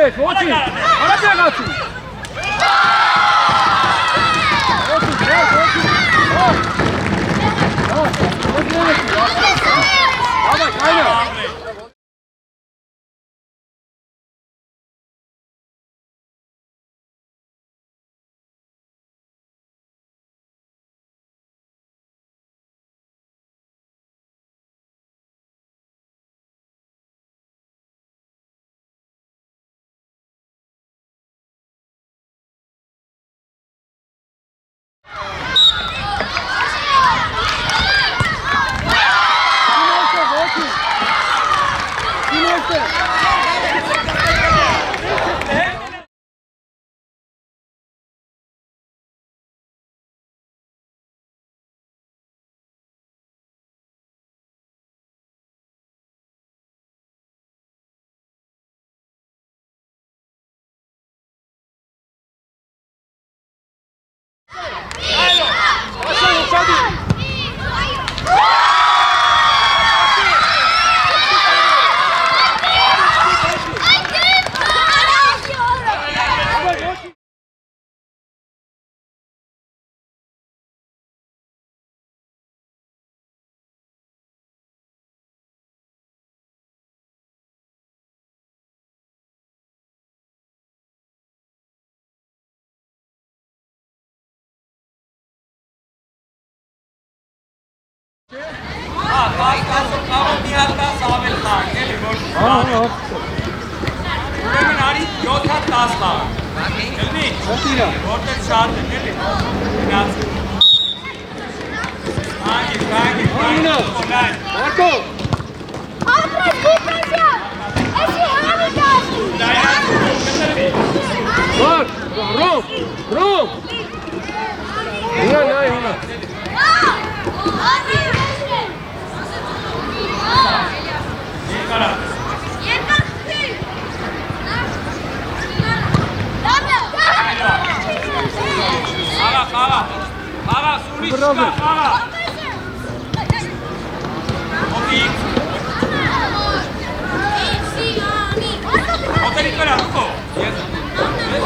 Արաբեկ, ոչի, արաբեգացի։ Давай, Кайна.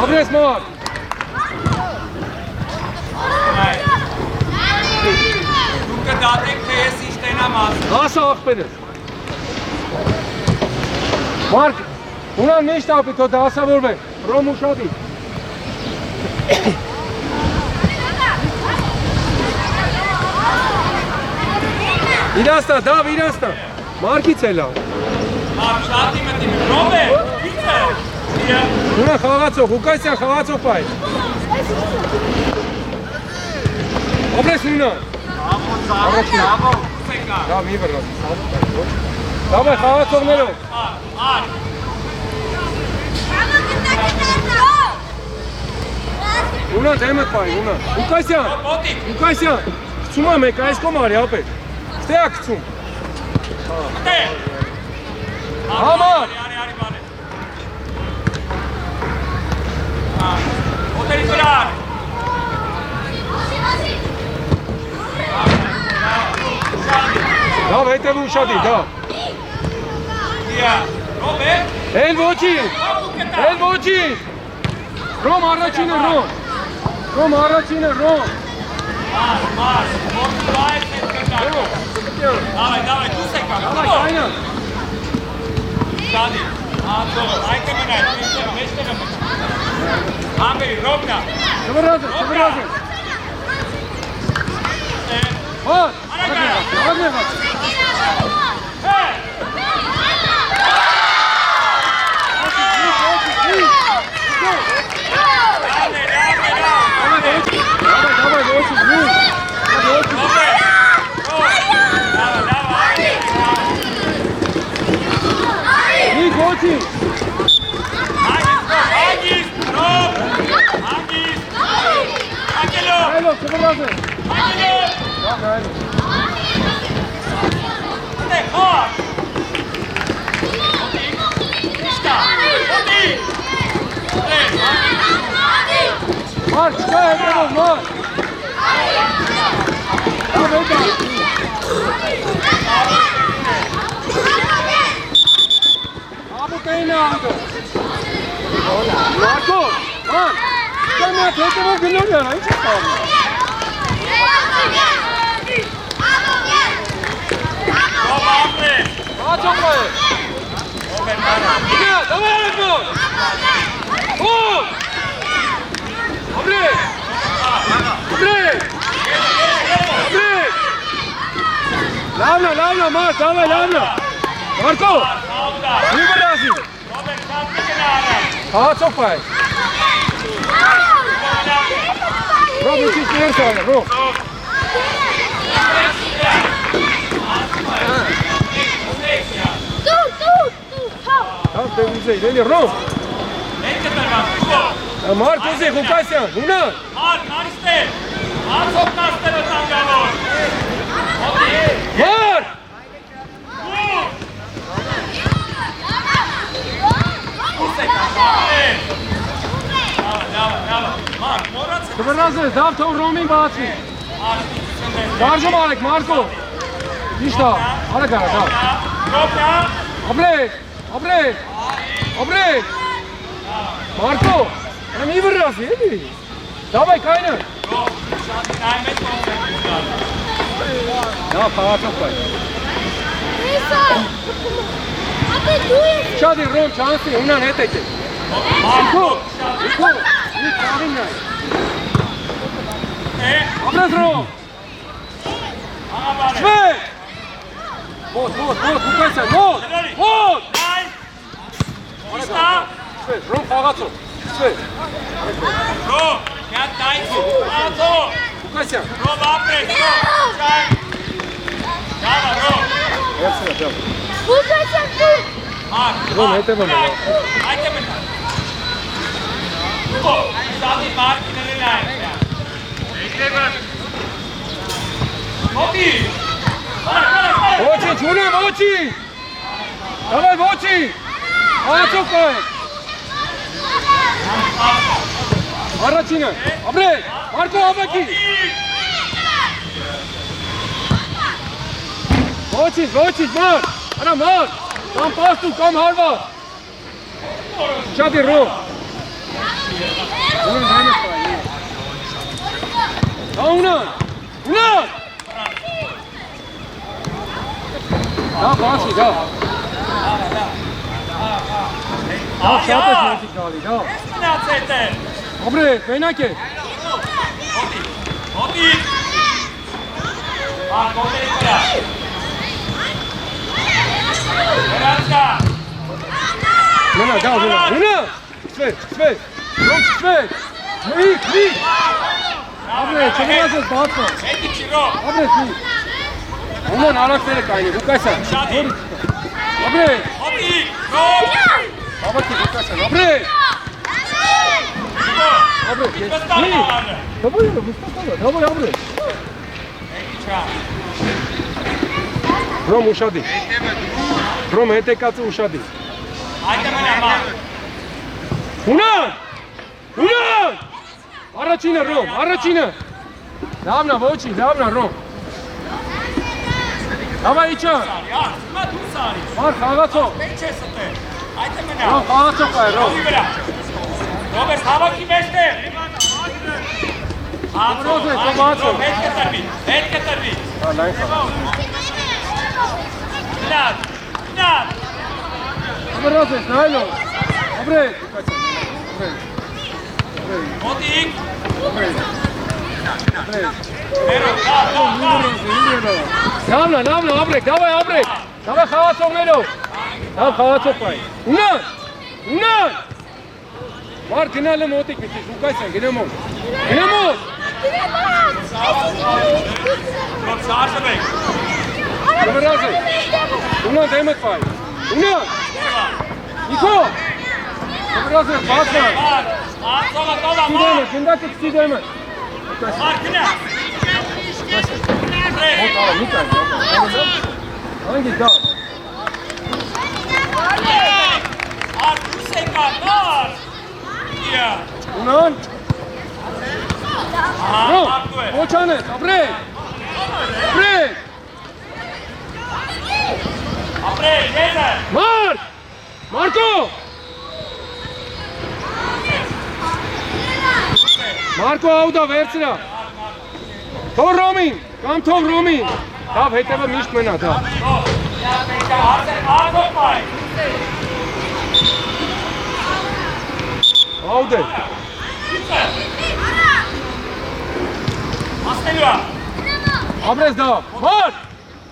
Abres mor. Դուք դատեք, թե ես իշտենամ ասում։ Ասա աղբերս։ Մարկ, ունան մեջ տապի, թո դասավորվեն, ռոմ ուշադի։ Իրաստա, դավ, իրաստա, Մարկից է լավ։ Մարկ, շատի մտիմ, ռոմ է, ից է։ Ունան խաղացող, ուկայսյան խաղացող պայ։ Ապրես նույնան։ Դա մի վրատ։ Դավայ խաղացողներով։ Ունան դեմդ պայ, ունան։ Ուկայսյան, կծում է մեկ, այս կոմ արի ապեր։ Ստե է կծում։ Համար։ Օտերի կրար։ Դավ հետև ուշադի, դավ։ Ռոմ է։ Էլ ոչի։ Ռոմ առաջինը, Ռոմ։ Ռոմ առաջինը, Ռոմ։ Մարկ, մորտուայր հետ կրնար։ Դավայ, դուս եկա։ Դավայ, կայնա։ Շադի, ատող, այկը մնայ, մեջտեղը մնայ։ Ամերի, Ռոմնա։ Չվրազը։ Հոտ, արագ Mark, go ahead, Mark. Abu Kaina. Ալինա թեթևով գնոր յարա, ինչ է կանում։ Հաճոք է։ Իգա, դավայ արեքնոր։ Հոմ։ Աբրեք։ Աբրեք։ Աբրեք։ Լավնա, մարդ, դավայ, լավնա։ Մարկո։ Մի բրազի։ Հաճոք է։ Ռոբ, իչից ներս արը, ռոբ։ Հավ դե ուզեի, լելի ռոբ։ Մարդ ուզեի, Ղուկասյան, ունա։ Մարիստեր, անցոք նաստերը տանգավոր։ Մարդ։ Կվրազես, դավ թող ռոմին բացի։ Դարժում արեք, Մարկո։ Իշտա, արեք արա, դավ։ Աբրեք, աբրեք, աբրեք։ Մարկո, մի վրազի, էլի։ Դավայ, կայնը։ Դավ, խաղացող կայ։ Շադի ռոմ չանսի, ունան հետ եք է։ Իքո, իքո, մի կարին նայ։ Աբրես ռոմ։ Շվետ։ Մոտ, ուկայսյան, մոտ։ Շվետ, ռոմ խաղացող, շվետ։ Ռոմ, կյատ նայցու, ածող։ Ուկայսյան։ Ռոմ ապրես, ռոմ, շայ։ Դավա, ռոմ։ Երցնա, դավ։ Ուկայսյան, դու։ Ռոմ հետևը մենա։ Այդը մենա։ Սադի մարկիները նայք։ Մոտի։ Ոչինչ, ունեմ, ոչինչ։ Դավայ, ոչինչ։ Աղացով կայ։ Առաջինը, աբրեք, Մարկո ավակի։ Ոչինչ, մարդ, արա մարդ, կամ պաստու, կամ հարված։ Շադի ռոմ։ Ունան հայմետ կայ։ Ունան։ Դա բացի, դա։ Դա շատ ես ներքիք գալի, դա։ Ես մնացետ է։ Աբրեք, մենակ է։ Մոտի։ Մոտի վրա։ Հրանցկա։ Մենա, դա, ունա։ Շվետ, ռոմ շվետ։ Միք։ Աբրեք, չմնաց ես բացը։ Հետի չի ռոմ։ Աբրեք, միք։ Ունան արակները կայնի, Ղուկասյան։ Աբրեք, Մոտի, ռոմ։ ավակի, Ղուկասյան, աբրեք։ Աբրեք, ես։ Վստահ Միք։ նավանը։ Դավայ, աբրեք։ Հետի չա։ Ռոմ ուշադի։ Ռոմ հետեկացը ուշադի։ Այդը մենա մա։ Ունան։ Առաջինը ռոմ, առաջինը։ Լավնա, ոչինչ, լավնա ռոմ։ Դավայ իչան։ Հիմա դու սարի։ Մարդ խաղացող։ Մեջ ես ստե։ Այդը մենա։ Ռոմ խաղացող կայ, ռոմ։ Մոտի վրա։ Ռոբերտ, հավաքի մեջտեղ։ Ռոզե, կոմացը։ Հետ կտրվի։ Լայն խաղ։ Գնաց։ Ռոզես, նայլով։ Աբրեք, Մոտիկ։ աբրեք։ Մերո, Լավնա, աբրեք, դավայ, աբրեք։ Դավայ խաղացողներով։ Դավ խաղացող կայ։ Ունան։ Մարդ գնալը մոտիկ միտի, Ղուկասյան, գնա մոտ։ Ռոբ սարժում եք։ Կվրազը։ Ունան դեմըտ պայ։ Ունան։ Իքո։ Կվրազը, բացնա։ Անցողը տովա, Սի դեմըտ, գնդակը կսի դեմըտ։ մար գնա։ Մոտ արա, մի կայ։ Անգի դավ։ Արտուս եկա, մար։ Ունան։ Ռոմ, Արտու է։ ոչ անես, աբրեք։ Ապրեք, եզը։ Մարդ, Մարկո։ Մարկո աուտա վերցրա։ Թող Ռոմին, կամ թող Ռոմին։ Դավ հետևը միշտ մնա, դա։ Աուտ է։ Ապրես դա, մարդ,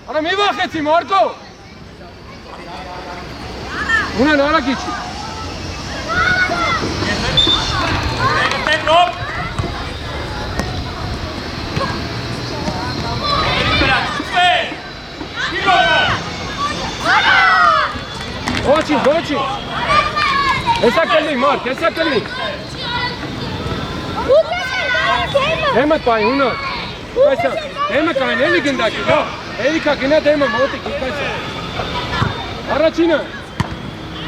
արա մի վախեցի, Մարկո։ Ունեն արակ իչի։ Ոչին, ոչին։ Հեսա կլնի, մարդ, հեսա կլնի։ Դեմըտ պայի, ունը։ Ուկայսա, դեմը կային, էլի գնդակի, դա։ Էլի կա գնա դեմը, մոտիկ, ուկայսա։ Առաջինը։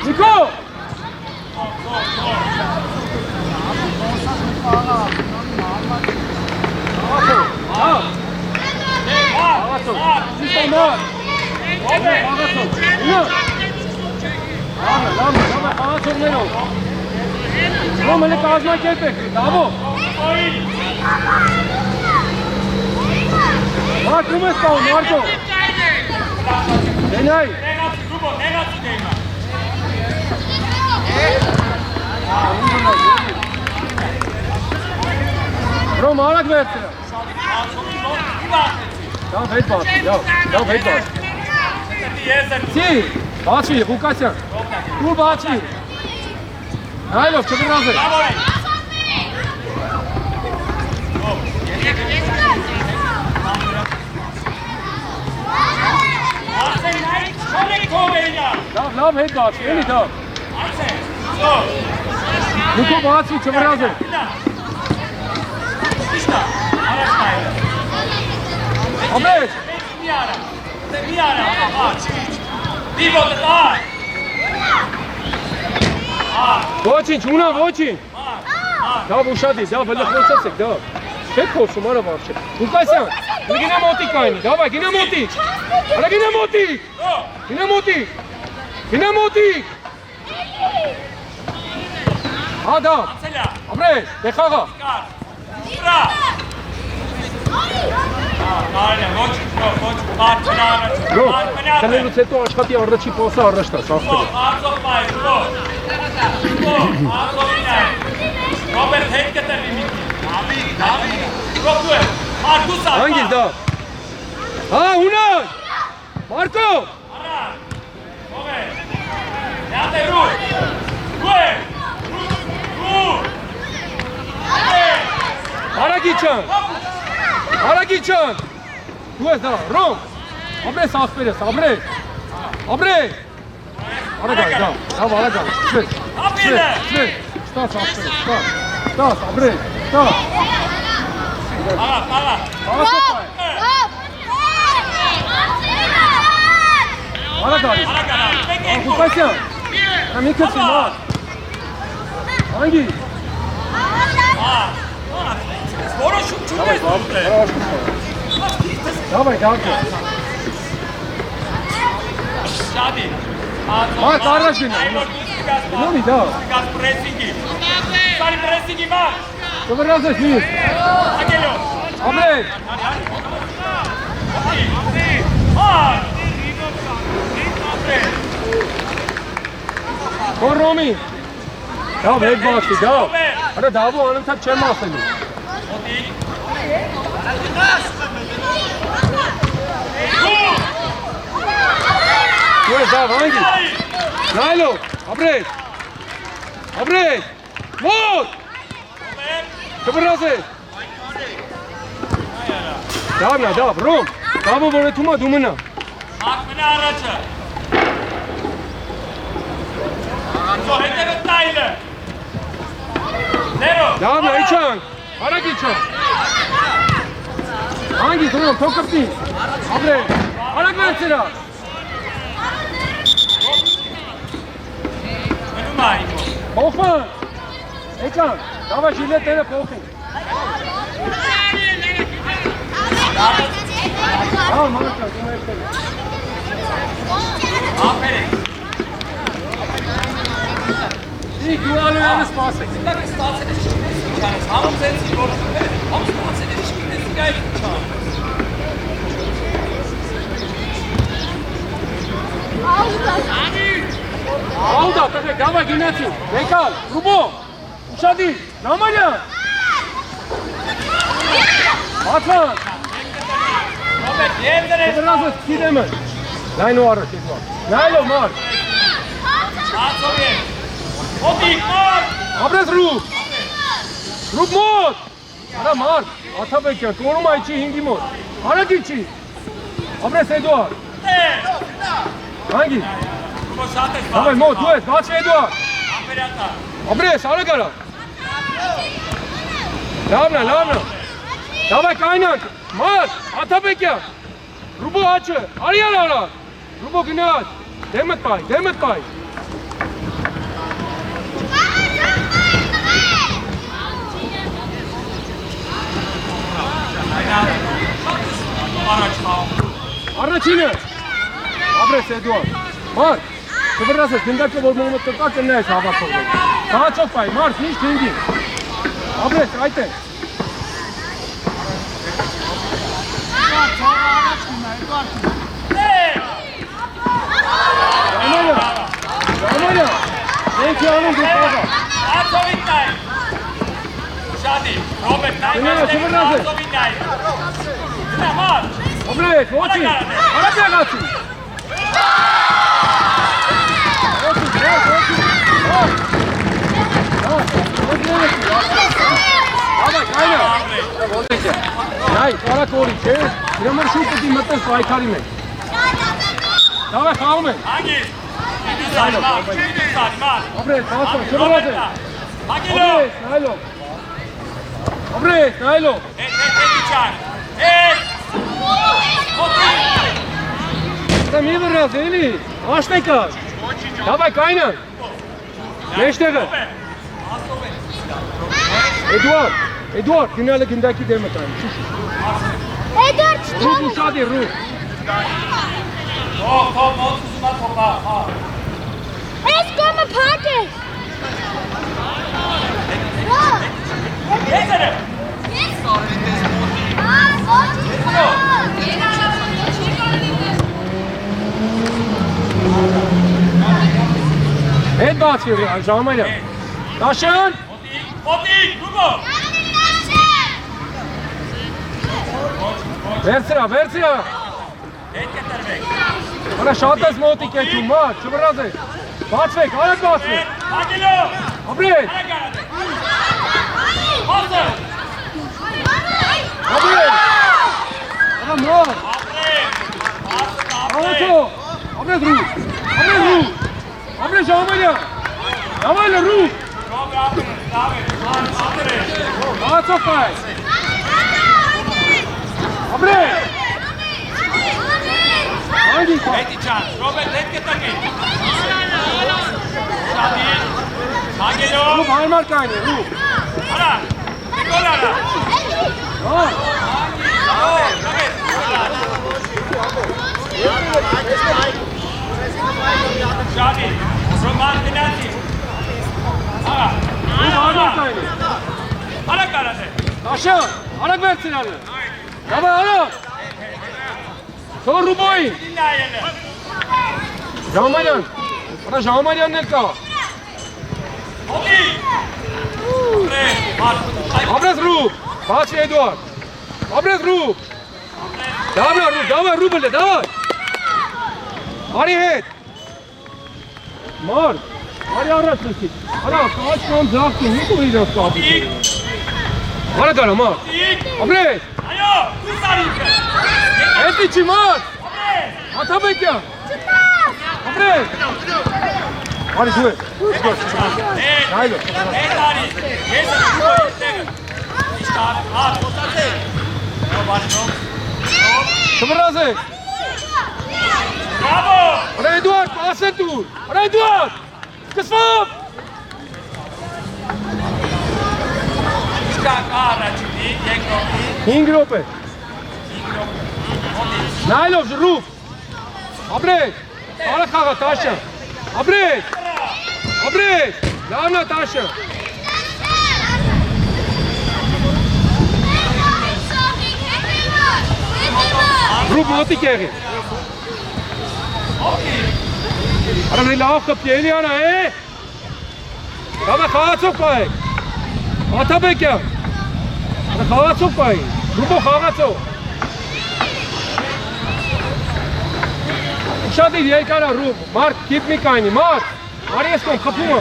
Նիկո։ Աղացո, սիստամար։ Աղացո, ունը։ Լամը, աղացորներով։ Ռոմ հլի կազմակերպ եք, դավո։ Մարդ ում ես պահում, Մարկո։ Դենայ։ Ռոմ արակ վերցրա։ Դավ հետ բացի, դավ հետ բացի։ Սի, բացի, Ղուկասյան, ու բացի։ Հայլով, չգրազ է։ Լավ հետ բացի, էլի դավ։ Նուկո բացի, չգրազ է։ Ամեջ։ Ոչինչ, ունա, ոչինչ։ Դավ ուշադի, դավ հլը խոցացեք, դավ։ Չեք խոսում, արա վարշ է։ Ղուկասյան, գինա մոտիկ կայնի, դավա, գինա մոտիկ։ Արա գինա մոտիկ։ Գինա մոտիկ։ Գինա մոտիկ։ Հա դավ։ Ապրես, դեխաղա։ Քնելուց հետո աշխատի առաջի պասը առաջ տաս, աղբերը։ Ռոբերտ հետ կտրվի միտի։ Հանգիր դա։ Հա, ունան։ Մարկո։ Արագիչան։ Արագիչան։ Դու ես դա, Ռոմ։ Ապրես աղբերես, ապրես։ Ապրես։ Արագա, դա, արագա, շվեց, շվեց, ստաս աղբերես, ստաս, ապրես, ստաս։ Արագա, Ղուկասյան, մի քսի մար։ Հանգի։ Որոշում չունես դուր։ Դավայ, դավայ։ Շադի։ Մարդ առաջ գնա։ Գնոմի դա։ Գազ պրեսինգի։ Սարի պրեսինգի մար։ Կվրազ ես միս։ Ագելով։ Ամրեկ։ Մար։ Կոր Ռոմի։ Դավ հետ բացի, դավ։ Արա դավու անընդհատ չեմ ասելու։ Դու ես դավ, հանգի։ Նայլով, ապրես։ Ապրես։ Ո՛տ։ Կվրազ ես։ Դավնա, դավ, Ռոմ։ Դավը որ էթում է, դու մնա։ Մակ մնա առաջը։ Զո հետևը տայլը։ Ներո։ Դավնա, իչանք, արագ իչանք։ Հանգի, Ռոմ, թոքրտի։ Ապրես, արագ վերցրա։ Մնում այգո։ Փոխման։ Էջան, դավա ժիլետերը փոխին։ Հա, մարկա, դու երբել։ Ապերեք։ Դի դու ալոյանը սպասեք։ Ստացել ես չունես։ Կանես, համում ձենցի որ համում ստացել էր իշխին ես իրայք չան։ Ауդա, տղեք, դավայ գինացի, Մեկալ, Ռուբո, ուշադի, Նամանյան, Հատման, Ռոբետ, ենդրես Վրազս կիդեմը, նայնու առաջ եդվա, նայլով մար, Ացով ես, հոտիկ, մար, ապրես Ռուբ, Ռուբ մոտ, արա մար, աթավեկյան, կորում այ չի հինգի մոտ, արագի չի, ապրես Էդուար, հանգի, Davay mot, duet, baci Eduard. Apres, ară gara. Lavna. Davay kaynak. Mar, Atabekya. Rubo açı, arayar ara. Rubo günah. Demet bay. Araçını. Apres Eduard. Mar. Sıfırlasın, gündeki bol Muhammed Türk'ta neyse hava koyuyor. Daha çok pay, Mars, hiç kendi. Abres, ayten. Ramaya. Belki anın kurtarda. Atsovitay. Şadi, Robert, Atsovitay. Tamam. Abres, oçin. Arabaya kaçın. Davay, kayna. Nay, ara kori, şey. Yamar şu kuti metten paykari me. Davay, kavme. Hangi? Salman. Abres, kalsın, sıvırlasın. Hangilo. Abres, naylo. Hey. Hotik. Sen iyi biraz, Eli. Aç tekrar. Davay, kayna. Meştege. Eduard, günlerle gündeki demet aynı. Eduard, Ruh uşağı değil, ruh. Top, uzuma topa. let's go my party. Gezene. Et batıyor ya, Jamayla. Taşın. Hotik, Rubo. Ver sıra. Et getirmek. Bana şahataz motik geçin, maç, çıvırazı. Batsvek, ayak batsvek. Hangilo. Abret. Hazır. Abret. Adam mor. Avato. Abret ruh. Abret Jamayla. Jamayla ruh. Daha çok pay. Abret. Hangi kol? Etican, Robert, et getirmek. Şadi. Hangilo. Ruh harmar kaynıyor, ruh. Ara. Nikol ara. Ha. Şadi. Roman Dinati. Ara. Ruh harmar kaynıyor. Ara karade. Taşın. Arak versin hani. Davay ara. Sonra Rubo'yu. Dinleyelim. Jamaylan. Bana Jamaylan ne ka? Hotik. Abres ruh. Baci Eduard. Abres ruh. Davay ruh böyle, davay. Ari het. Mar. Ari araçlısı. Ara kaç kan zaktın. Ne koyacağız kapıyı? Ara kara mar. Abres. Ayo, kusarım. Et içi mar. Atabekya. Abres. Ari şuet. Haylo. Etari. Gezene. İşte at. Sıfırlasın. Bravo. Ara Eduard, pasen tu. Ara Eduard. Kısmam. Hingrope. Nailov, Ruf. Abres. Ara kaga taşa. Abres. Lavna taşa. Rub motik եղի։ Արա նայ լավ կպի Էլիանա, Դավա խաղացով կայեք։ Աթաբեկյան։ Արա խաղացով կայեք։ Ռուբո խաղացով։ Շատ իր երկարա Ռուբ, մարդ կիպ մի կայնի, մարդ։ Արի ես կոմ խպումը։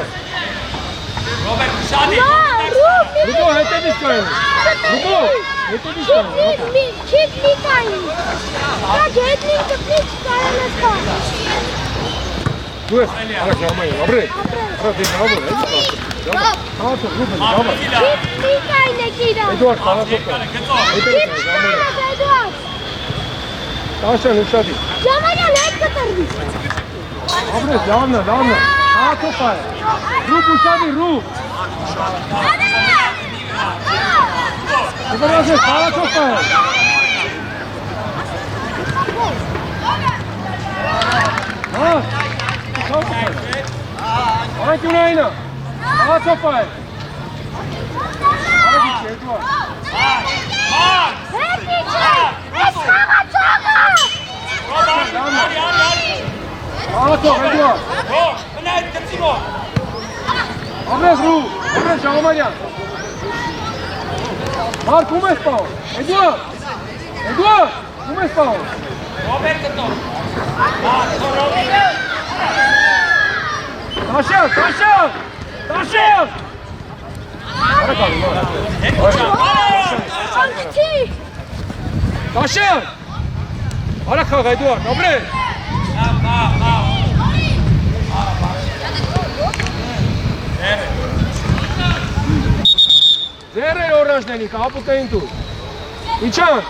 Ռոբերտ Շադի։ Ռուբո հետևից կայնի։ Ռուբո հետևից կայնի։ Քիչ մի կայնի։ Դա ջետնին կպիչ կարել ես կա։ Դու ես, արա ժամային, ապրեք։ Արա դե նավոր, էլի կասը։ Խաղացով, Ռուբեն, ժամային։ Քիչ մի կայն է կիրան։ Էդուարդ խաղացով կայ։ Քիչ կան է Էդուարդ։ Տաշան ուշադի։ Ժամանյան հետ կտրվի։ Ապրեք, լավնա, խաղացով կայ։ Ռուբ ուշադի, Ռուբ։ Դրազե, խաղացով կայ։ Այդ ունայինա, խաղացով կայ։ Արագիչ, Էդուարդ։ Հետ իչը, ես խաղացողը։ Խաղացով, Էդուարդ։ Մնայդ կծիմով։ Ապրես Ռուբ, ապրես Ժաղոմանյան։ Մարկ, ում ես պահում, Էդուարդ, ում ես պահում։ Ռոբերտ կտով։ Տաշյան։ Արա կալի, մարդ։ Անկցի։ Տաշյան։ Արա խաղ, Էդուարդ, ապրես։ Ձեր էր օրանջնենի, կապուտային տուր։ Իչան։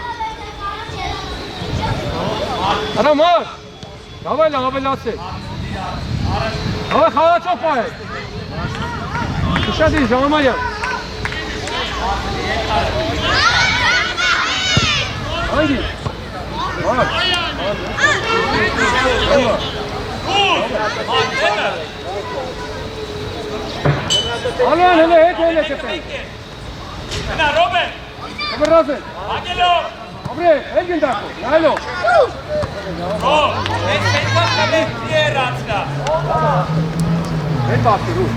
Արա մարդ։ Դավայ ավելացել։ Հավայ խաղացով պայեք։ Ուշադի, Ժաղոմանյան։ Անգի։ Ալոան հելե հետ կտեն։ Նա Ռոբերտ։ Ապրազել։ Ագելով։ Ապրե, էլ գնդակո, նայլո։ Ես պետքա կմեք երացնա։ Հետ բացի, Ռուբ։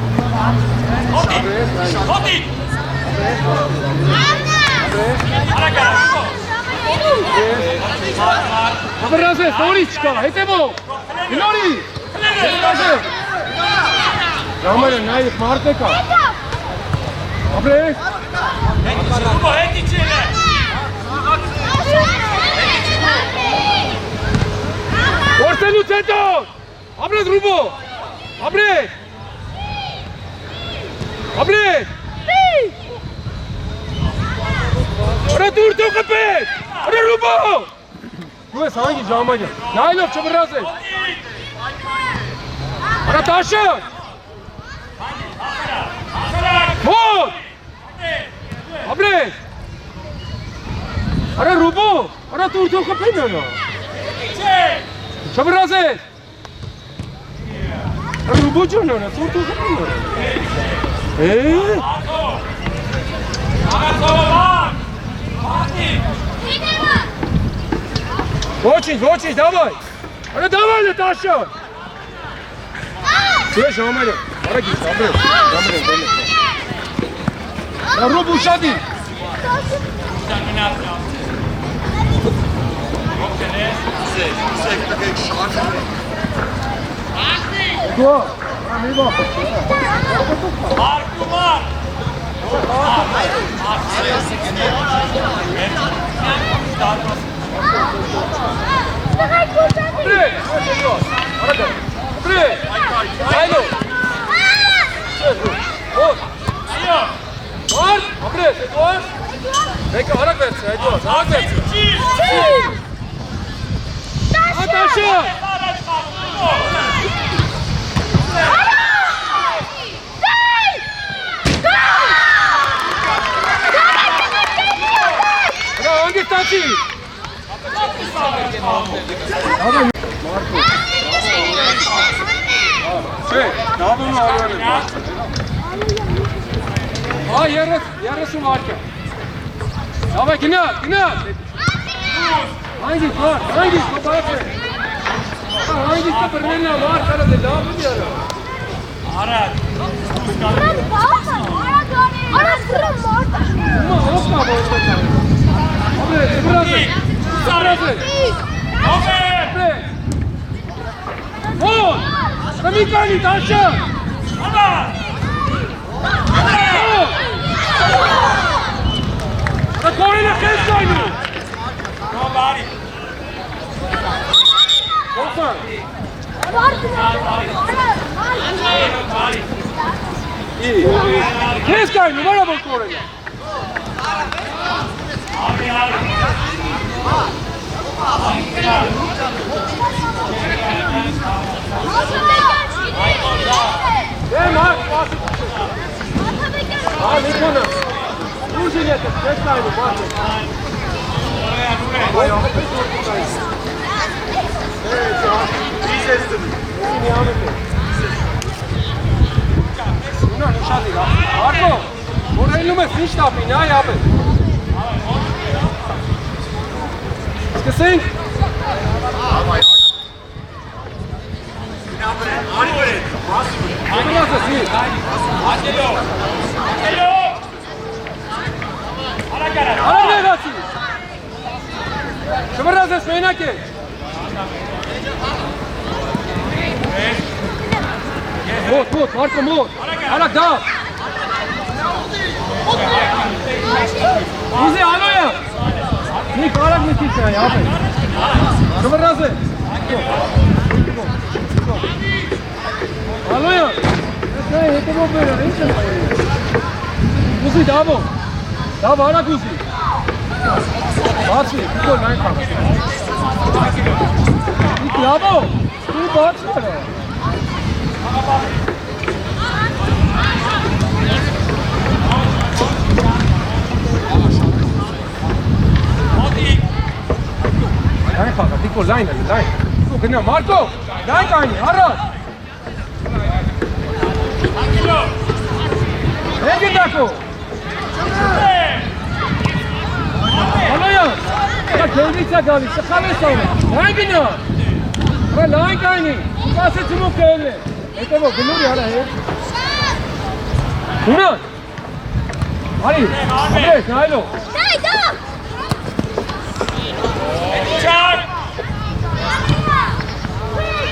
Հոտի։ Արագա։ Ապրազել, նորից չկա, հետևով։ Նորի։ Ապրազել։ Ժամերը նայեք մարդ եկա։ Ապրես։ Ռուբո հետի չել է։ Որսելուց հետո։ Ապրես Ռուբո։ Ապրես։ Արա դուր դու կպեք։ Արա Ռուբո։ Դու ես հանգի ժամանյա։ Նայլով չվրազել։ Արա Տաշան։ Մոտ։ Ապրես։ Արա Ռուբո։ Արա դուր դու կպեք նո։ Չվրազել։ Արա Ռուբո ջան, արա դուր դու կպեք նո։ Ոչինչ, դավայ։ Արա դավայ է Տաշան։ Դու ես ժամանյա։ Արագից, ապրես։ Ժամանյա։ Ռուբ ուշադի։ Դու, մի բախ։ Արկումար։ Ապրես, արագա։ Ապրես։ Այլո։ Ոտ։ Մարդ, ապրես, Էդուարդ։ Մեկը արագ վերցրը, Էդուարդ, արագ վերցրը։ Ատաշան։ Հրա, անգստացի։ Չէ, դավում արուան է։ Հա, 30 վարկյա։ Դավայ, գնաց։ Hangi var? Hangi kapağı? Hangi kapırlarına var? Sana da devam ediyor. Arat. Ara sıra morda. Ama hoppa boşta kaldı. Abi burası. Burası. Aferin. Gol! Kamikani taşa! Ama. Gol! Da korena kes kaydı. Bravo Bari. Olsan. Bari. İyi. Kes kaydı. Var ama korena. Abi abi. Mark, basit. Abi konu. Uzun kes kaydı. Basit. Marco, vorrei il nome nicht auf ihn, ja, aber. Ist gesehen? Ara ragazzi! Che vorrà smena che? Mut, Marco, mut! Ara da! Uzi, alo ya! Nik, ara gittik ya, abi. Che vorrà se? Alo ya! Hete bu böyle, neyse? Uzi, davo! Davo, ara Uzi! Baci, gol, nein, komm! Nik, davo! Tu baci, ara! Nein, Papa, Tico, line, line. Guck, genau, Marco! Nein, keine, Arras! Engin Dako! Alo ya! Ya kendisi geldi, sıkalım sonra. Engin ya! Ara line keine! Nasıl çubuk geldi? Ete bu, gülür ya ara he. Unan! Hadi! Hadi, Nailo! Hey, da! Çak.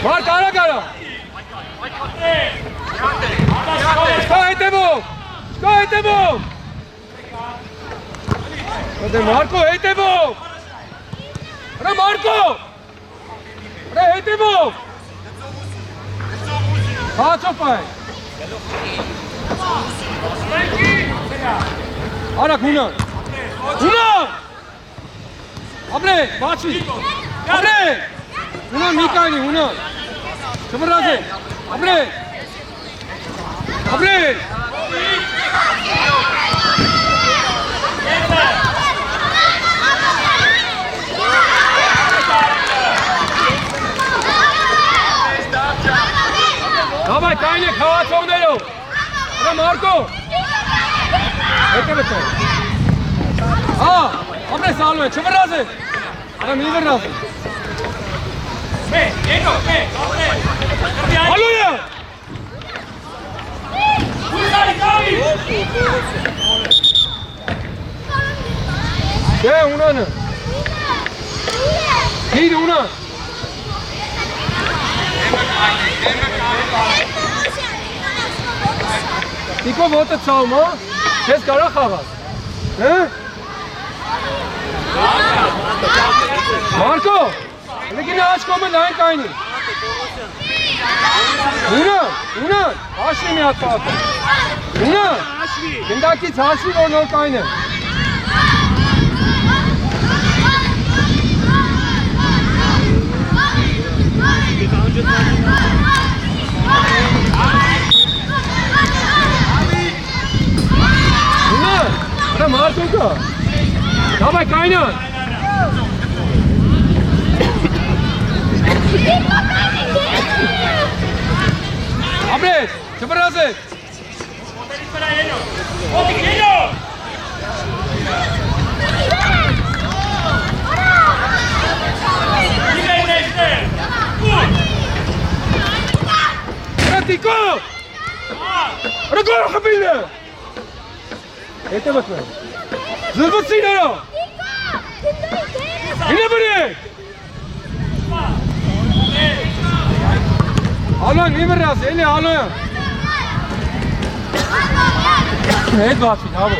Mark, ara gara! Scoite bu! Scoite bu! Hadi Marco, ete bu! Ara Marco! Ara ete bu! Ha çopay! Ara Unan! Unan! Abre, baci! Abre! Unan Mikani, Unan! Sıfır razı! Abre! Abre! Давай, keine K-Tornado! Ara Marco! Ete bitte! Ha! Abre salve, sıfır razı! Ara Milver razı! Hey, Ego, hey, abre. Alo ya! Gel Unan'ı! Gel Unan! Niko wollte Zauma? Jetzt gar nicht was. Ne? Marco! Lekin aç kommen nein keine. Unan! Aşvi mi hatta? Unan! Kindaki Aşvi or keine. Unan! Ara Marco! Dabei keiner! Abre! Sıfır razı! Տիկո։ Արա գոլ խփինը։ Հետո մտնում։ Զրվեցին արա։ Ինը բրեք։ Ալոն իմրաս, էլի ալոն։ Հետ բացի, հավո։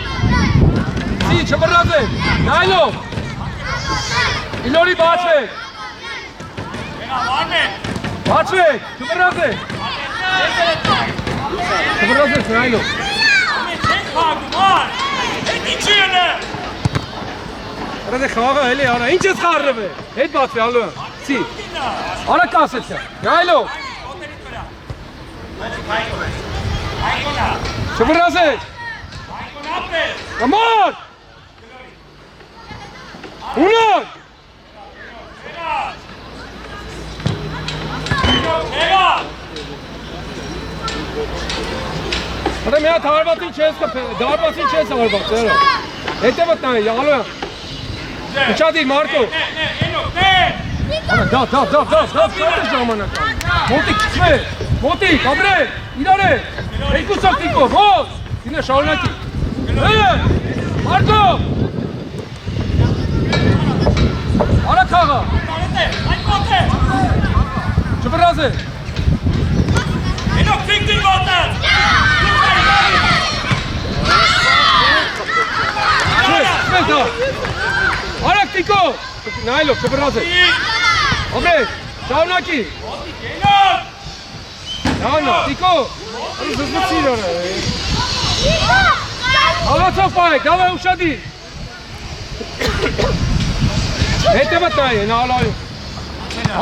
Սի, չբրած է, նայլով։ Իլորի բացվեք։ Բացվեք, չբրած է։ Չբրած է, նայլով։ Արա դե խաղը էլի, արա, ինչ ես խարրև է։ Հետ բացվի, ալոն, սի։ Արա կասեց է, նայլով։ Չբրած է։ Ամար։ Ունար։ Արա մի հատ հարվածին չես կպել, դարվածին չես հարված, էրը։ Հետևըտ նայ, ալոն։ Ուչադիր, Մարկո։ Դավ, շատ է ժամանակ։ Մոտիկ, չսվե, մոտիկ, ապրեք, իրար է, երկուսով տիկով, ո՞ս, ինը շարունակի։ Մարկո։ Արա քաղա։ Չբրազ է։ Արակ տիկո, նայլով, չբրազ է։ Ապրեք, շարունակի։ Նանա, տիկո, զզվցիր արա։ Աղացով պայք, դավայ ուշադի։ Հետևըտ նայ է, նալայում։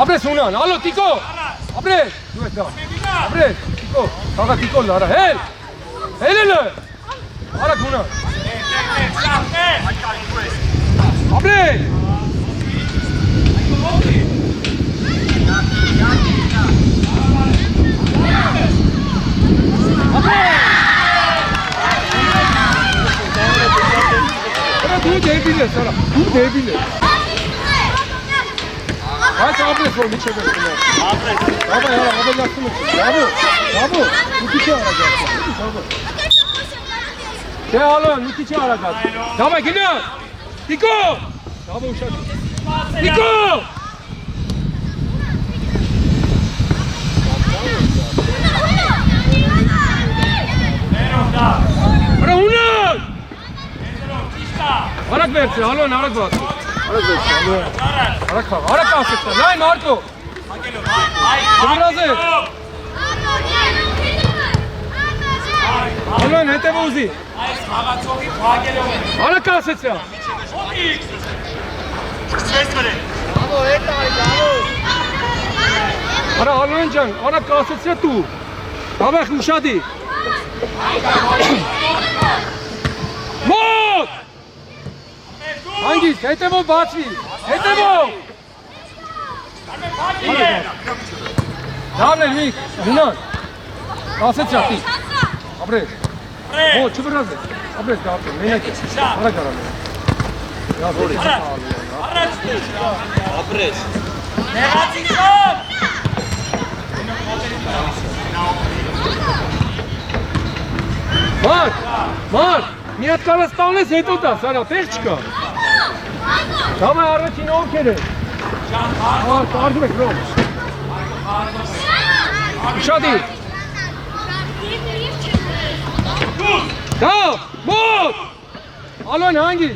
Ապրես ունան, ալո, տիկո, ապրես, դու ես դա, ապրես, տիկո, կաղա տիկո լարա, հել, հելելը, արակ ունան, ապրես, դու դեբիլ ես, արա, դու դեբիլ ես։ Այս ապրես որ միջև ես կնոր։ Ապրես։ Դավայ, արա, ավելացում ես։ Դավո, մի քիչ արագացա, դավո։ Դե ալոն, մի քիչ արագացա։ Դավայ, գնա։ Տիկո։ Դավո ուշադի։ Տիկո։ Արա ունակ։ Արակ վերցի, ալոն, արակ բացի։ Արակ վերցի, ալոն։ Արակ խաղ, արակ ասեցա, նայ Մարկո։ Չբրազ է։ Ալոն, հետև ուզի։ Արակ ասեցա։ Արա ալոն ջան, արակ ասեցա դու։ Հավեղ ուշադի։ Մոտ! Հանգիստ, հետևով բացվի, հետևով! Դավն էլ միք, հունան, ասեց յատի, ապրես, մոտ, չվրազ է, ապրես դավն, մենակ է, արակ արան է, ապրես, նեղացիքով! Մարկ, մի հատ կարաս տանես հետո տաս, արա, տեղ չկա։ Դամը առաջին ովքեր է։ Արգում եք ռոմ։ Ուշադի։ Դավ, մոտ։ Ալոն հանգիր։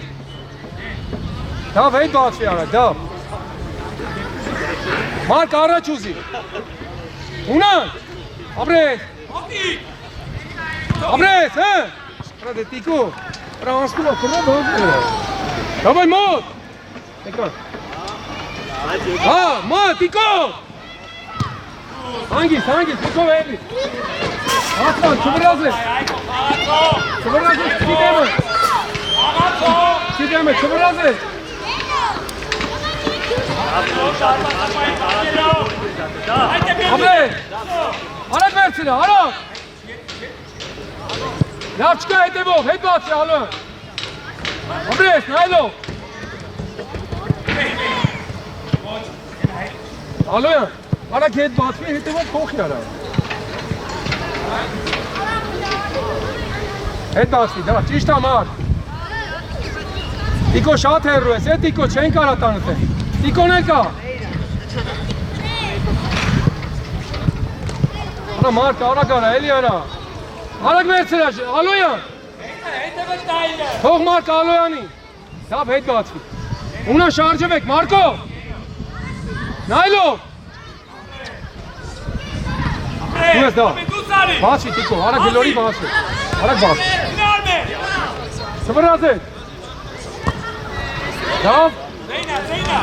Դավ հետ բացվի արա, դավ։ Մարկ առաջ ուզի։ Ունան, ապրես։ Ապրես, հը։ Արա դե տիկո, արա անցնում է կռով հոտ։ Դավայ մոտ։ Տեկան։ Հա, մոտ, տիկո։ Հանգիստ, տիկով էլի։ Հատման, չվրազ է։ Չվրազ է, չիտեմը, չվրազ է։ Ապրես, արակ վերցինը, արակ։ Լավ չկա հետևով, հետ բացի ալոն։ Ապրես, նայլով։ Ալոյան, արա կետ բացվի, հետևով փոխի արա։ Հետ բացվի, դա, ճիշտ ամար։ Տիկո շատ հեռու ես, Տիկո չեն կարա տանըտեն։ Տիկոն էլ կա։ Արա մարդ, արագ արա, էլի արա։ Արագ վերցրա, Ալոյան։ Հետևը տայլը։ Թող մարդ Ալոյանի։ Դավ հետ բացվի։ Ունա շարջվեք, Մարկո։ Նայլով։ Դուես դա։ Բացվի Տիկո, արագ գլորի բացվի։ Արագ բացվի։ Սվրած է։ Դավ։ Զեյնա։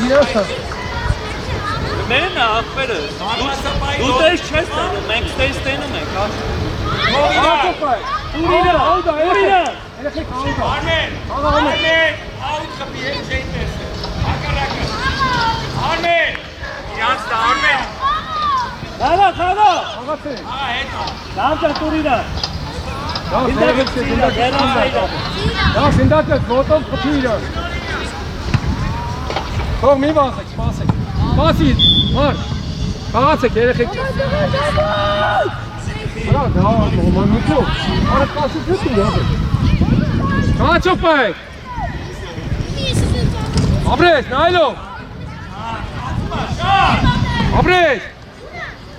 Իրասա։ Մերն է ախպերը, դու տես չես տենում, մենք տես տենում ենք, Ուրինը, աուտա, երեխեք աուտա։ Արմեն, աուտ խպի հետ չեին տեսը, ակարակը։ Արմեն, իրանց դա Արմեն։ Խաղա, Աղացե։ Հետո։ դամջան տուրինը, Դա սինդակը, գոտով խպի իրան։ Թող մի վասեք, սպասեք։ Սպասի, մար, կաղացեք, երեխեք չես։ Արա, դա, մանուկով, արա կասուք յուսում դավեք։ Կաղաչով պայեք։ Աբրես, նայլով։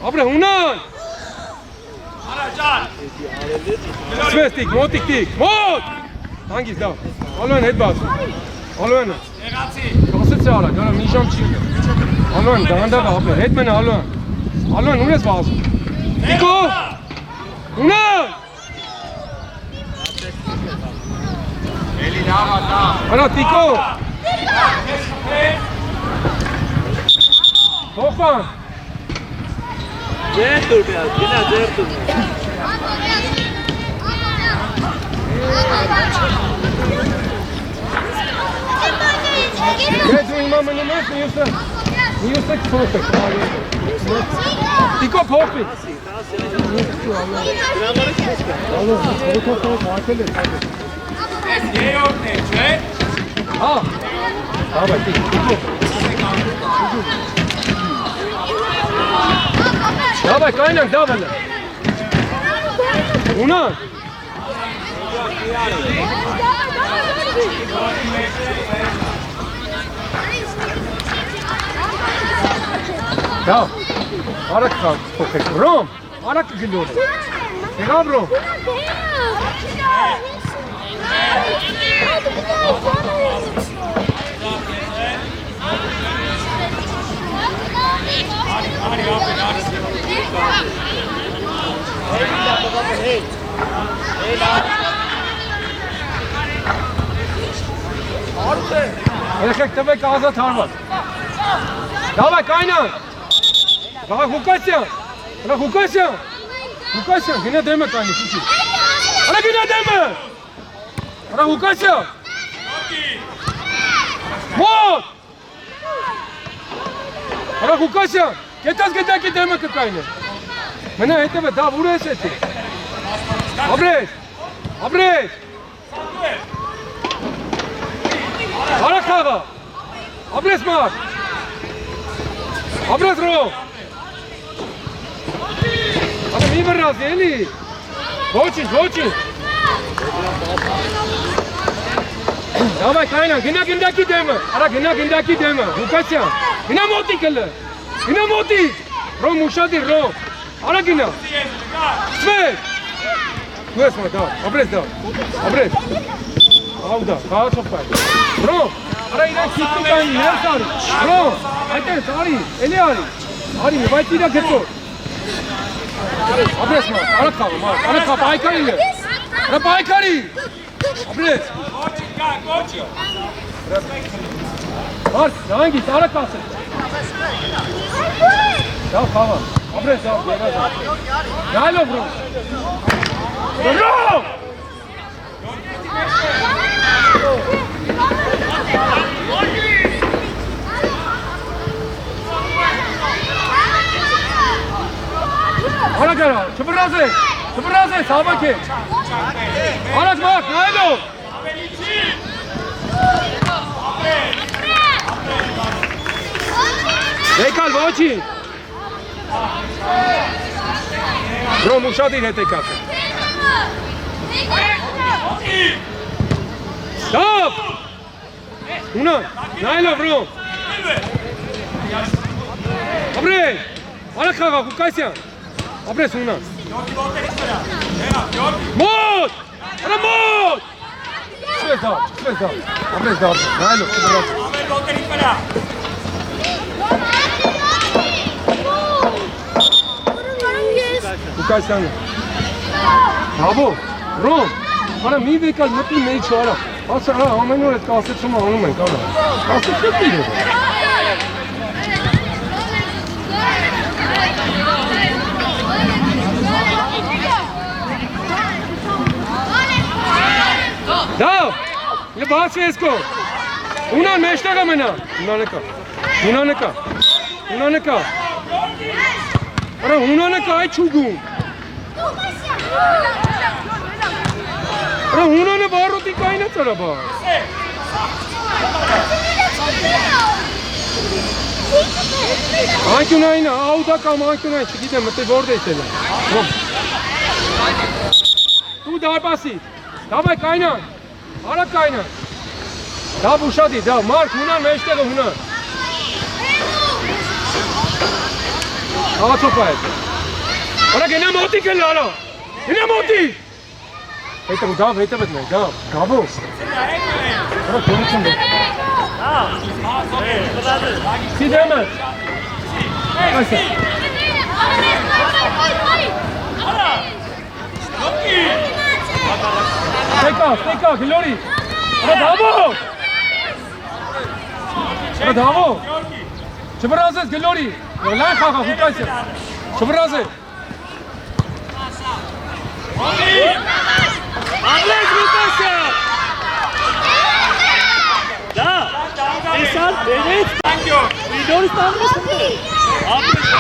Աբրես, ունան։ Արաջան։ Սվես տիկ, մոտիկ տիկ, մոտ։ Հանգիս դա, Ալոյան հետ բաց։ Ալոյանը, Եղացի։ կասեց արա, գարա մի ժամ չի։ Ալոյան, դանդավը ապեր, հետ մենը Ալոյան։ Ալոյան, ուն ես բազում։ Տիկո, ունան։ Էլի դավա, Արա, Տիկո։ Հոպան։ ձեր տուր բյալ, գինա ձեր տուր։ Ես դու իմա մնում ես, միուսը կփոխ եք։ Տիկո փոխվի։ Ես երորդն է, չէ։ Հա, դավայ, Տիկո։ Դավայ, կայնանք, դավելը։ Ունան։ Դավ, արակ փոխեք, Ռոմ, արակ գլոր է։ Եղավ Ռոմ։ Երեխեք տվեք ազատ հարված։ Դավայ, կայնան։ Դավայ, Հուկասյան, գնա դեմը կայնի, շուչի։ Արա գնա դեմը։ Արա Հուկասյան։ Մոտ։ Արա Հուկասյան, կետաս գետակի դեմը կկայնը։ Մենա հետևը, դավ ուր ես էտի։ Աբրես։ Արա խաղա։ Աբրես մար։ Աբրես Ռոմ։ Արա մի վրազի, էլի։ Ոչինչ։ Դավայ, կայնան, գնա գնդակի դեմը։ Արա գնա գնդակի դեմը, Հուկասյան։ Գնա մոտիկ էլը։ Գնա մոտիկ։ Ռոմ, ուշադիր, Ռոմ։ Արա գնա։ Սվեր։ Դու ես մա, դա, աբրես դա։ Աբրես։ Ավ դա, խաղացող պայ։ Ռոմ, արա իրան քիթի կայնի, ներս արի։ Ռոմ, այտես, արի, էլի արի։ Արի, բայց իրա գծոր։ Աբրես մա, արա խաղը, արա խաղ, պայքարի է։ Արա պայքարի։ Աբրես։ Գոչի։ Մարդ, նանգիս, արա կասել։ Դա խաղը, աբրես, դա, եղած։ Նայլով Ռոմ։ Ռոմ։ Արա գարա, չվրազ է, սավակ է։ Արաց մարդ, նայլով։ Եկալ ոչինչ։ Ռոմ ուշադիր հետ եկած։ Stop! Una, նայելով Ռոմ։ Ապրես, արա խաղա, Ղուկասյան։ Ապրես Una։ Մոտ! Արա մոտ! Չվես դավ, ապրես դավ, նայելով, չբրած։ Ղուկասյանը։ Հաբո, Ռոմ, արա մի վեկալ մտնի մեջ արա։ Ասա, ամեն օր այդ կասեցումը անում ենք, արա։ Կասեցեք իրը։ Դավ, բացվի ես կո։ Ունան մեջտեղը մնա։ Ունա նկա։ Արա, ունա նկա այդ չուգում։ Արա, ունանը բարոտի կայնա ծարա բար։ Անկյունային, աուդա կամ անկյունային, չգիտեմ, մտե որդ է Դու դարպասի, դավայ կայնան, արա կայնան։ Դավ ուշադի, դավ, մարդ, ունան մեջտեղը ունան։ Աղացոպ է հետ։ Արա գենա մոտիկ են լարա, գենա մոտիկ։ Հետը դավ, հետը բտնե, դավ, դավո։ Արա գորություն դե։ Սիդեմը։ Այսը։ Տեկա, գլորի։ Արա դավո։ Չվրազես գլորի։ Լայն խաղա, Ղուկասյան։ Չվրազես։ Ապրես Ղուկասյան։ Դա, իսան դերից վիդորի ստանրես ունի։ Ապրես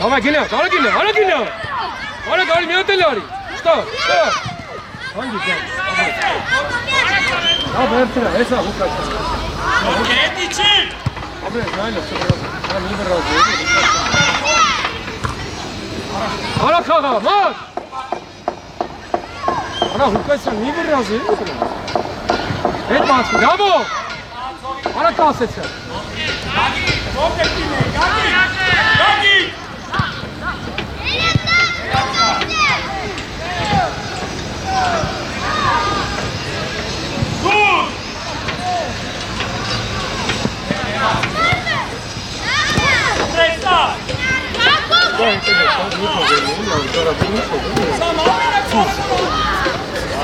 Давай, գնա, արա գնա։ Արա գարի մի հատ էլ արի։ Շտա։ Հանգի գա։ Վերցրա, հեսա Ղուկասյան։ Հետի չի։ Ապրես, նայլով, չվրազը։ Արա մի վրազը։ Արա խաղա, մատ։ Արա Ղուկասյան, մի վրազը։ Հետ բացվի, դավո։ Արա կասեցը։ Գագի։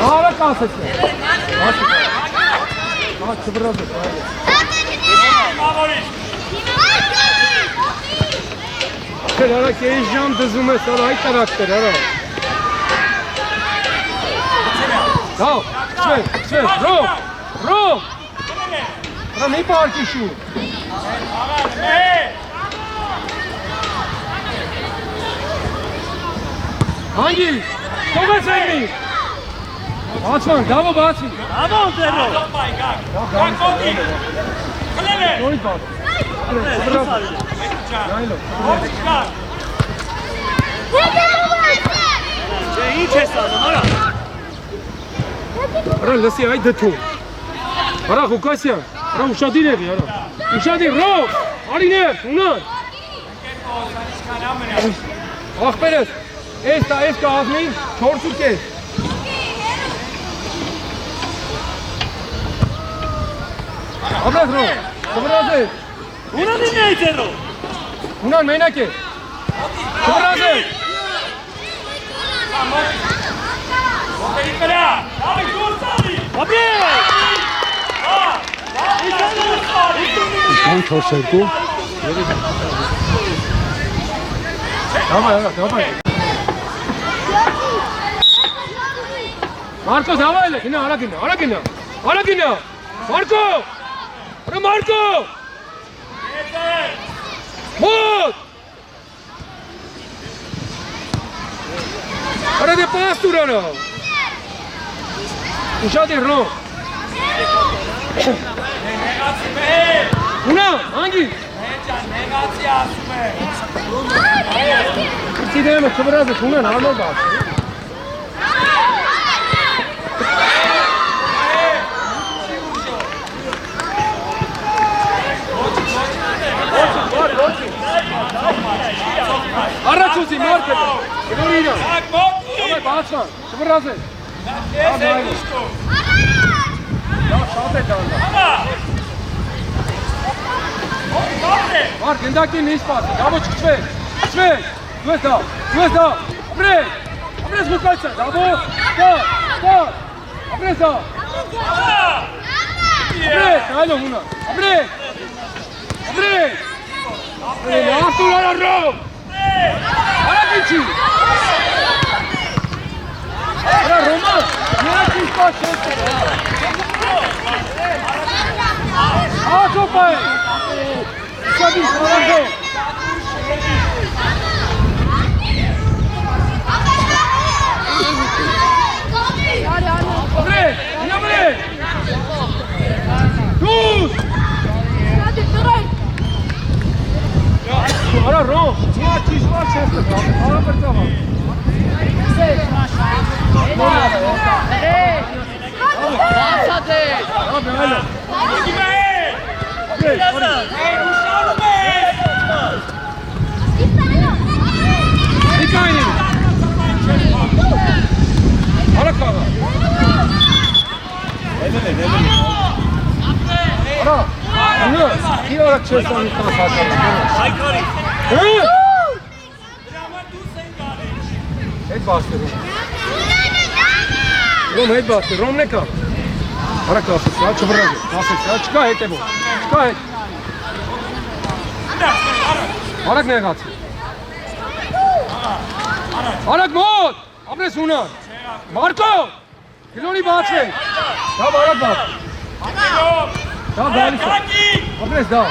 Արա կասեցը։ Չվրազը։ Արա կեի ժամ դզում ես, արա այդ տարակտեր, արա։ Դավ, չվես, Ռոմ։ Արա մի պարկի շու։ Հանգի, թողես էնի։ Բացման, դավո բացի։ Աբո դերո։ Նորից բաց։ Նայլով։ Չէ, ինչ ես անում, արա։ Արա լսի այդ դթում։ Արա Ղուկասյան, արա ուշադիր եղի, արա։ Ուշադիր, Ռոմ, արիներ, ունան։ Աղբերս, ես կազմի 4.5։ Ապրես Ռոմ, չվրազես։ Ունան ինը է ձերո։ Ունան մենակ է։ Չվրազես։ Ապրես։ Ան 4-2։ Давай. Marcos, давай, գնա, արա գնա։ Marco! Արա Marco! Մոտ! Արա դե պաս տուրանա։ Ուշադի ռոմ։ Նեղացի մեր։ Ունա, անգի։ Մեջան, նեղացի ասում է։ Իցի դեմը կվրազը ունեն համար բաց։ Առաջ ուզի մարկը։ Գնոր իրան։ Ակ մոտի։ Ավայ բացման, կվրազը։ Ես է ուշտում։ Դա շատ է դանդա։ Համա։ Մոտի։ Մարկ, ընդակին նիս պասը, դավո չկծվեք, չկծվեք, դուես դա, ապրես, ապրես մուկայցը, դավո, դա, ապրես դա, ապրես, այլո հունա, ապրես, արտուր արա ռով, արակ ինչի, արա ռոման, նրանք ինչ պաս չես աղոպ է, Şadi, bravo. Abre, abre. Dur. Hadi durun. Ara rom. Ya çiş var çeste. Ara bertava. Abi hala. Gime. Abre, abre. Uşağım be. Dikkat edin. Ara kağa. Ara. Bunu iyi olarak çözsen bir tane farklı. Aykari. Hı? Ama dur sen gari. Et bastı Rom. Rom et bastı. Rom ne kal? Ara kalsın ya. Çıvıracak. Kalsın ya. Çıkar et bu. Çıkar et. Arak ne kalsın? Arak mod. Abre suna. Marco. Kiloni bahçe. Tamam arak bak. Yok. Tamam dağılış. Kaki. Abre dağ.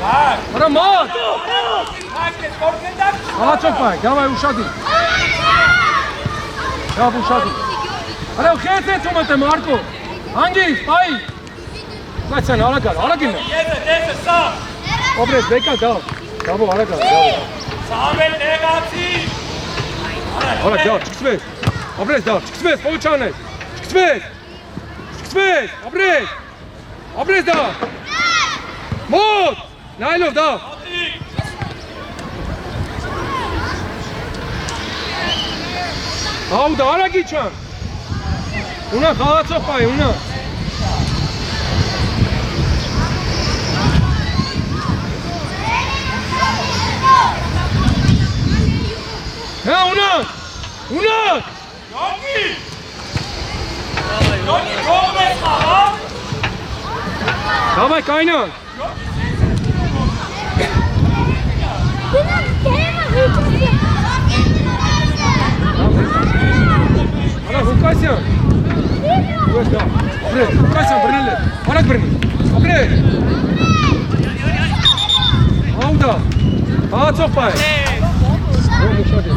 Bak. Ara mod. Herkes korkundak. Aha çok var. Davay uşadı. Ya bu uşadı. Ara khete tomate Marco. Hangi? Pay. Kaç sen ara kal. Ara gel. Yeze sağ. Abre bekle dağ. Tamam ara kal. Samet nեղացի. Ara dağ. Çıksın. Abre dağ. Çıksın. Получane. Çıksın. Çıksın. Abre. Abre dağ. Mod. Nailov dağ. Auda ara geçen. Una kağa çok pay una. Ha una. Una. Yongi. Yongi kovme sağa. Davay kaynan. Ara hukasyan. Duas dağ. Abre. Hukasyan bırnele. Arak bırnele. Abre. Auda. Kağa çok pay. Rom uşadı.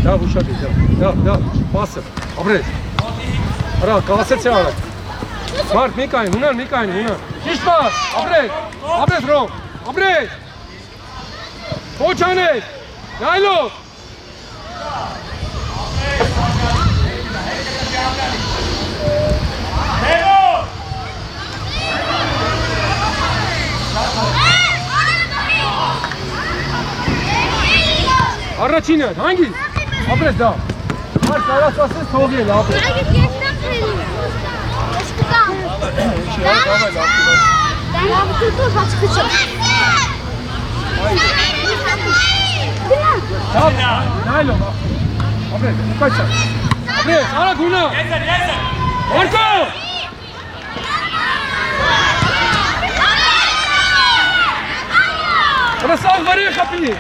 Da uşadı. Da. Pası. Abre. Ara kaset se ara. Mark Mikain, Hunan. Hiç pas. Abre. Abre Rom. Abre. Počane. Nailo. Hero. Առաջինը, հանգի։ Ապրես դա։ Մարդ արասասես թողի էլ ապրես։ Hayır geçten söyleyeyim. Eskiden. Ya bu tutu başkacak. Tamam, naylo. Apres, kaçar. Apres, ara guna. Yeze. Marco! Ara sağ varıyor kapıyı.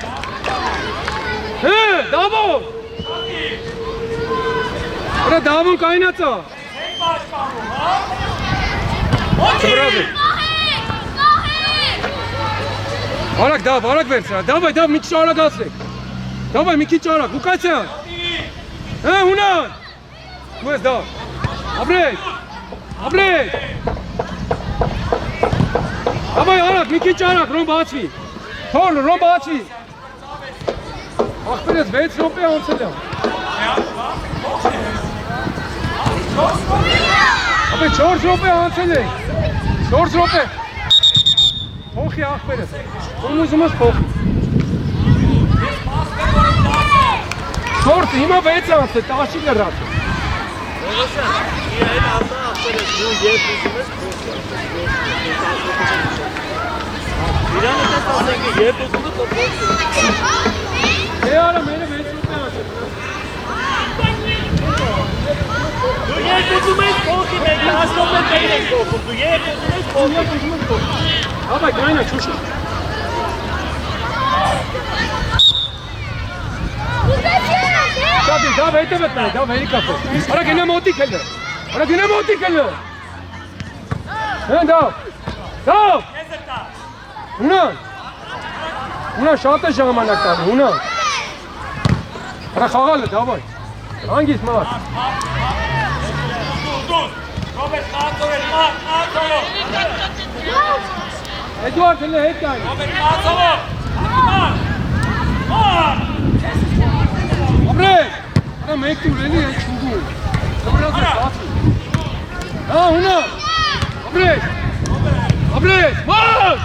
He, davul. Ara davul kaynatsa. Tek başkan bu ha. Moti. Bravo. Arak dav, arak versin. Davay, dav, mikşi arak alsın. Давай, մի քիչ արագ, Ղուկասյան։ Հունան։ Ու ես դա։ Ապրեք։ Ապրեք։ Давай, արագ, մի քիչ արագ, ռոմ բացվի։ Թորն, ռոմ բացվի։ Ախպերս 6 րոպե անցել եմ։ Ապե 4 րոպե անցել է։ 4 րոպե։ Փոխի ախպերս։ Ում ուզում ես փոխի։ Շորտը հիմա 6 անցել, 10-ի լրած։ Իրեն ասա ապերես դու երբ ուզում ես փոխի։ Իրանը դες ասենք երբ ուզում ես փոխի։ Դե արա մենը 6 րոպե անցել։ Դու երբ ուզում ես փոխի, մենք 10 րոպե դեր ենք փոխում, դու երբ ուզում ես փոխի։ Աբա գայնա չուշ։ Շատի, դա վեյտը վտնάει, դա վերի կապը։ Արա գնա մոտիկ էլ է։ Արա գնա մոտիկ էլ է։ Հեն դավ։ Դավ։ Հունան։ Հունան շատ է ժամանակ տալի, հունան։ Արա խաղալ է, դավայ։ Հանգիստ մարդ։ Ռոբերտ Մացովեր, Մացովով։ Էդուարդ էլ է հետ կային։ Ռոբերտ Մացովով։ Մար։ Ապրեք։ Արա մեկ տուր էլի է չուգու։ Դվրած է բացի։ Հա, հունան։ Ապրեք։ Ապրեք, մարդ։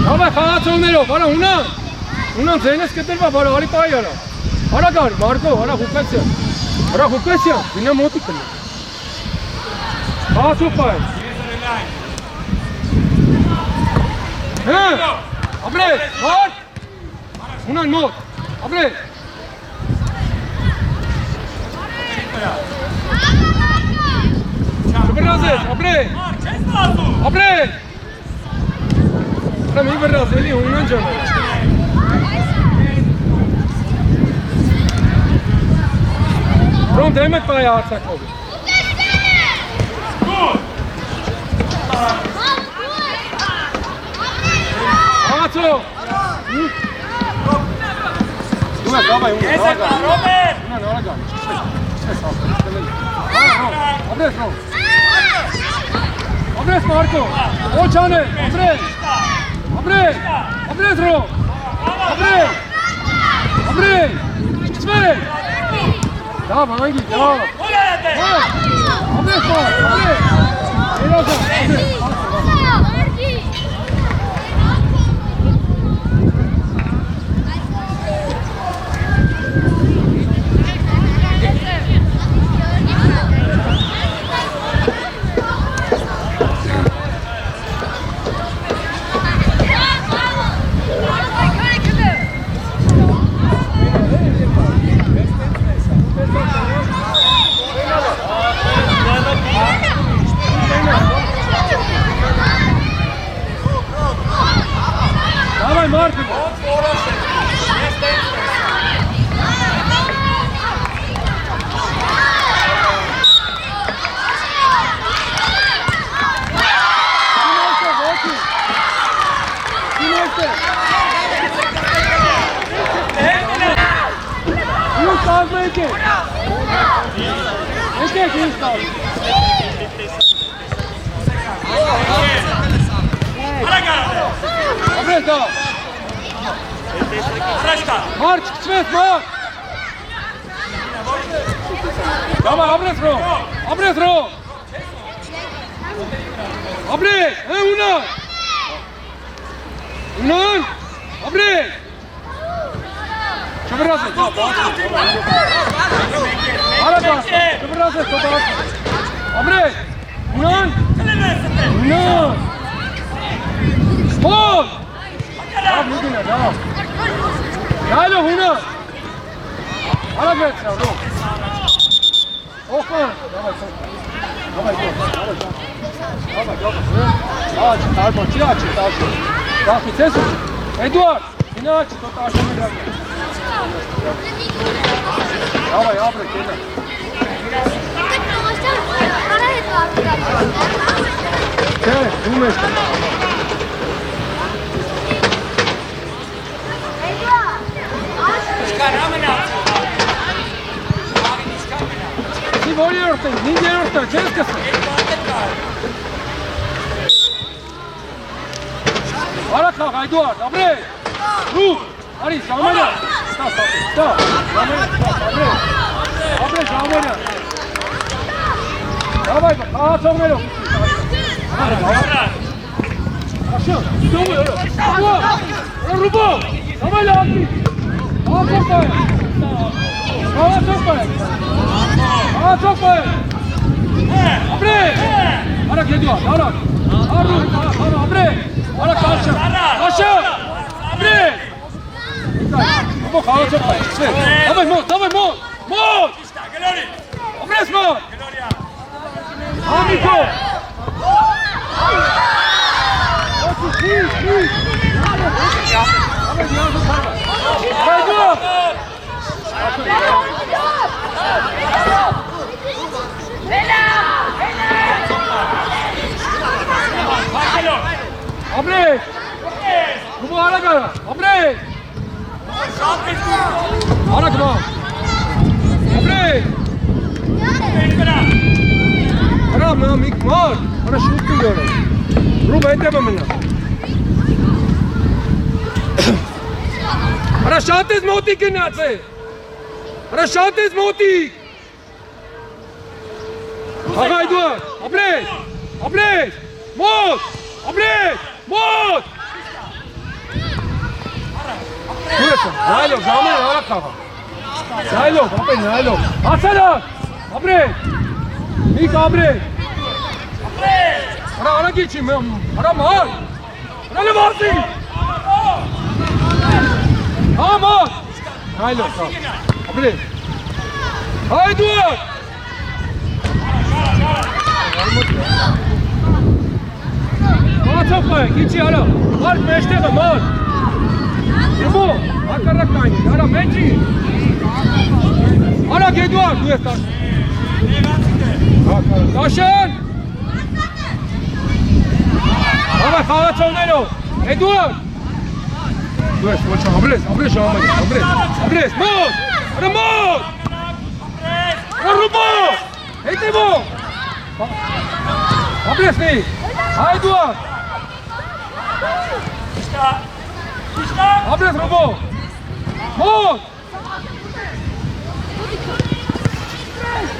Հավա խաղացողներով, արա հունան։ Հունան ձենես կտրվա, բարը արի պայի արա։ Արա գար, Մարկո, արա Ղուկասյան։ Արա Ղուկասյան, գնա մոտի կնա։ Խաղացող պայի։ Հեն, ապրեք, մարդ։ Հունան մոտ, ապրեք։ Չվրազես, ապրեք։ Ապրեք։ Արա մի վրազ, էլի հունան ջան է։ Ռոմ դեմ եք պայի հարցակովի։ Հացո։ Դու եք, ավայ, հունան, արագա։ Հունան, արագա, ապրես Ռոմ։ Ապրես Մարկո, ոչ անել, ապրես։ Ապրես, ապրես Ռոմ։ Ապրես, ապրես, չկցվեք։ Դավ, հանգի, դավ։ Ապրես Մարկո, ապրես։ Երազա, ապրես։ Давай, Маркин! Марч, цвет, Марк! Давай, обрез Ром! Обрез Ром! Обрез! Унан! Унан! Обрез! Чебразы! Арабас! Чебразы! Обрез! Унан! Унан! Спот! Давай, Лугина, давай! Дайдо, Унан! Арабец, Ром! Okan! Давай, давай, давай, давай. Aç, pardon, çi aç, aç. Bak, ses. Eduard, yine aç, tot aşağı mı geldi? Давай, abre, gel. Չէ, դու ես։ Ինչքան ամենացել։ Աղին ինչքան մնացել։ Սի որի օրդ են, 5-րդը, չես կսել։ Արա խաղ, Այդուարդ, ապրել, ռուղ, արի, Սամենյան, ստա, ապրել, Սամենյան, դավայ, խաղացողներով, աշան, դողը, ռուբով, Սամենյան, ապրի, խաղացող պայ, ապրել, արակ Էդուարդ, արակ, ապրել, Ara karşı. Aşağı. Bre. Bu xalça pay. Davay mot, davay mot. Mot. Glory. Obres mot. Gloria. Amiko. Abre! Bu ara gara! Abre! Ara kama! Abre! Ara mı mik var? Ara şut diyorum. Ruba edemem ben. Ara şahtez motik genatse. Ara şahtez motik. Aga Eduard! Abre! Abre! Mot! Abre! Mot! Burası. Nailov, Zaman olarak kafa. Nailov, apre, Nailov. Atsana! Abre! Mik abre! Ara geçeyim ben. Ara mal! Ara ne varsın? Tamam! Nailov, tamam. Abre! Haydi dur! Çok var, geçi ara. Var meşte de mal. Bu, akarak aynı. Ara meci. Ara Eduard, bu yeter. Taşın. Ama kağa çolnero. Eduard. Bu es, maça abres, abres şu an. Abres. Abres, mod. Ara mod. Ara rubo. Ete bu. Abres ne? Haydi Eduard. Abres robo! Mot!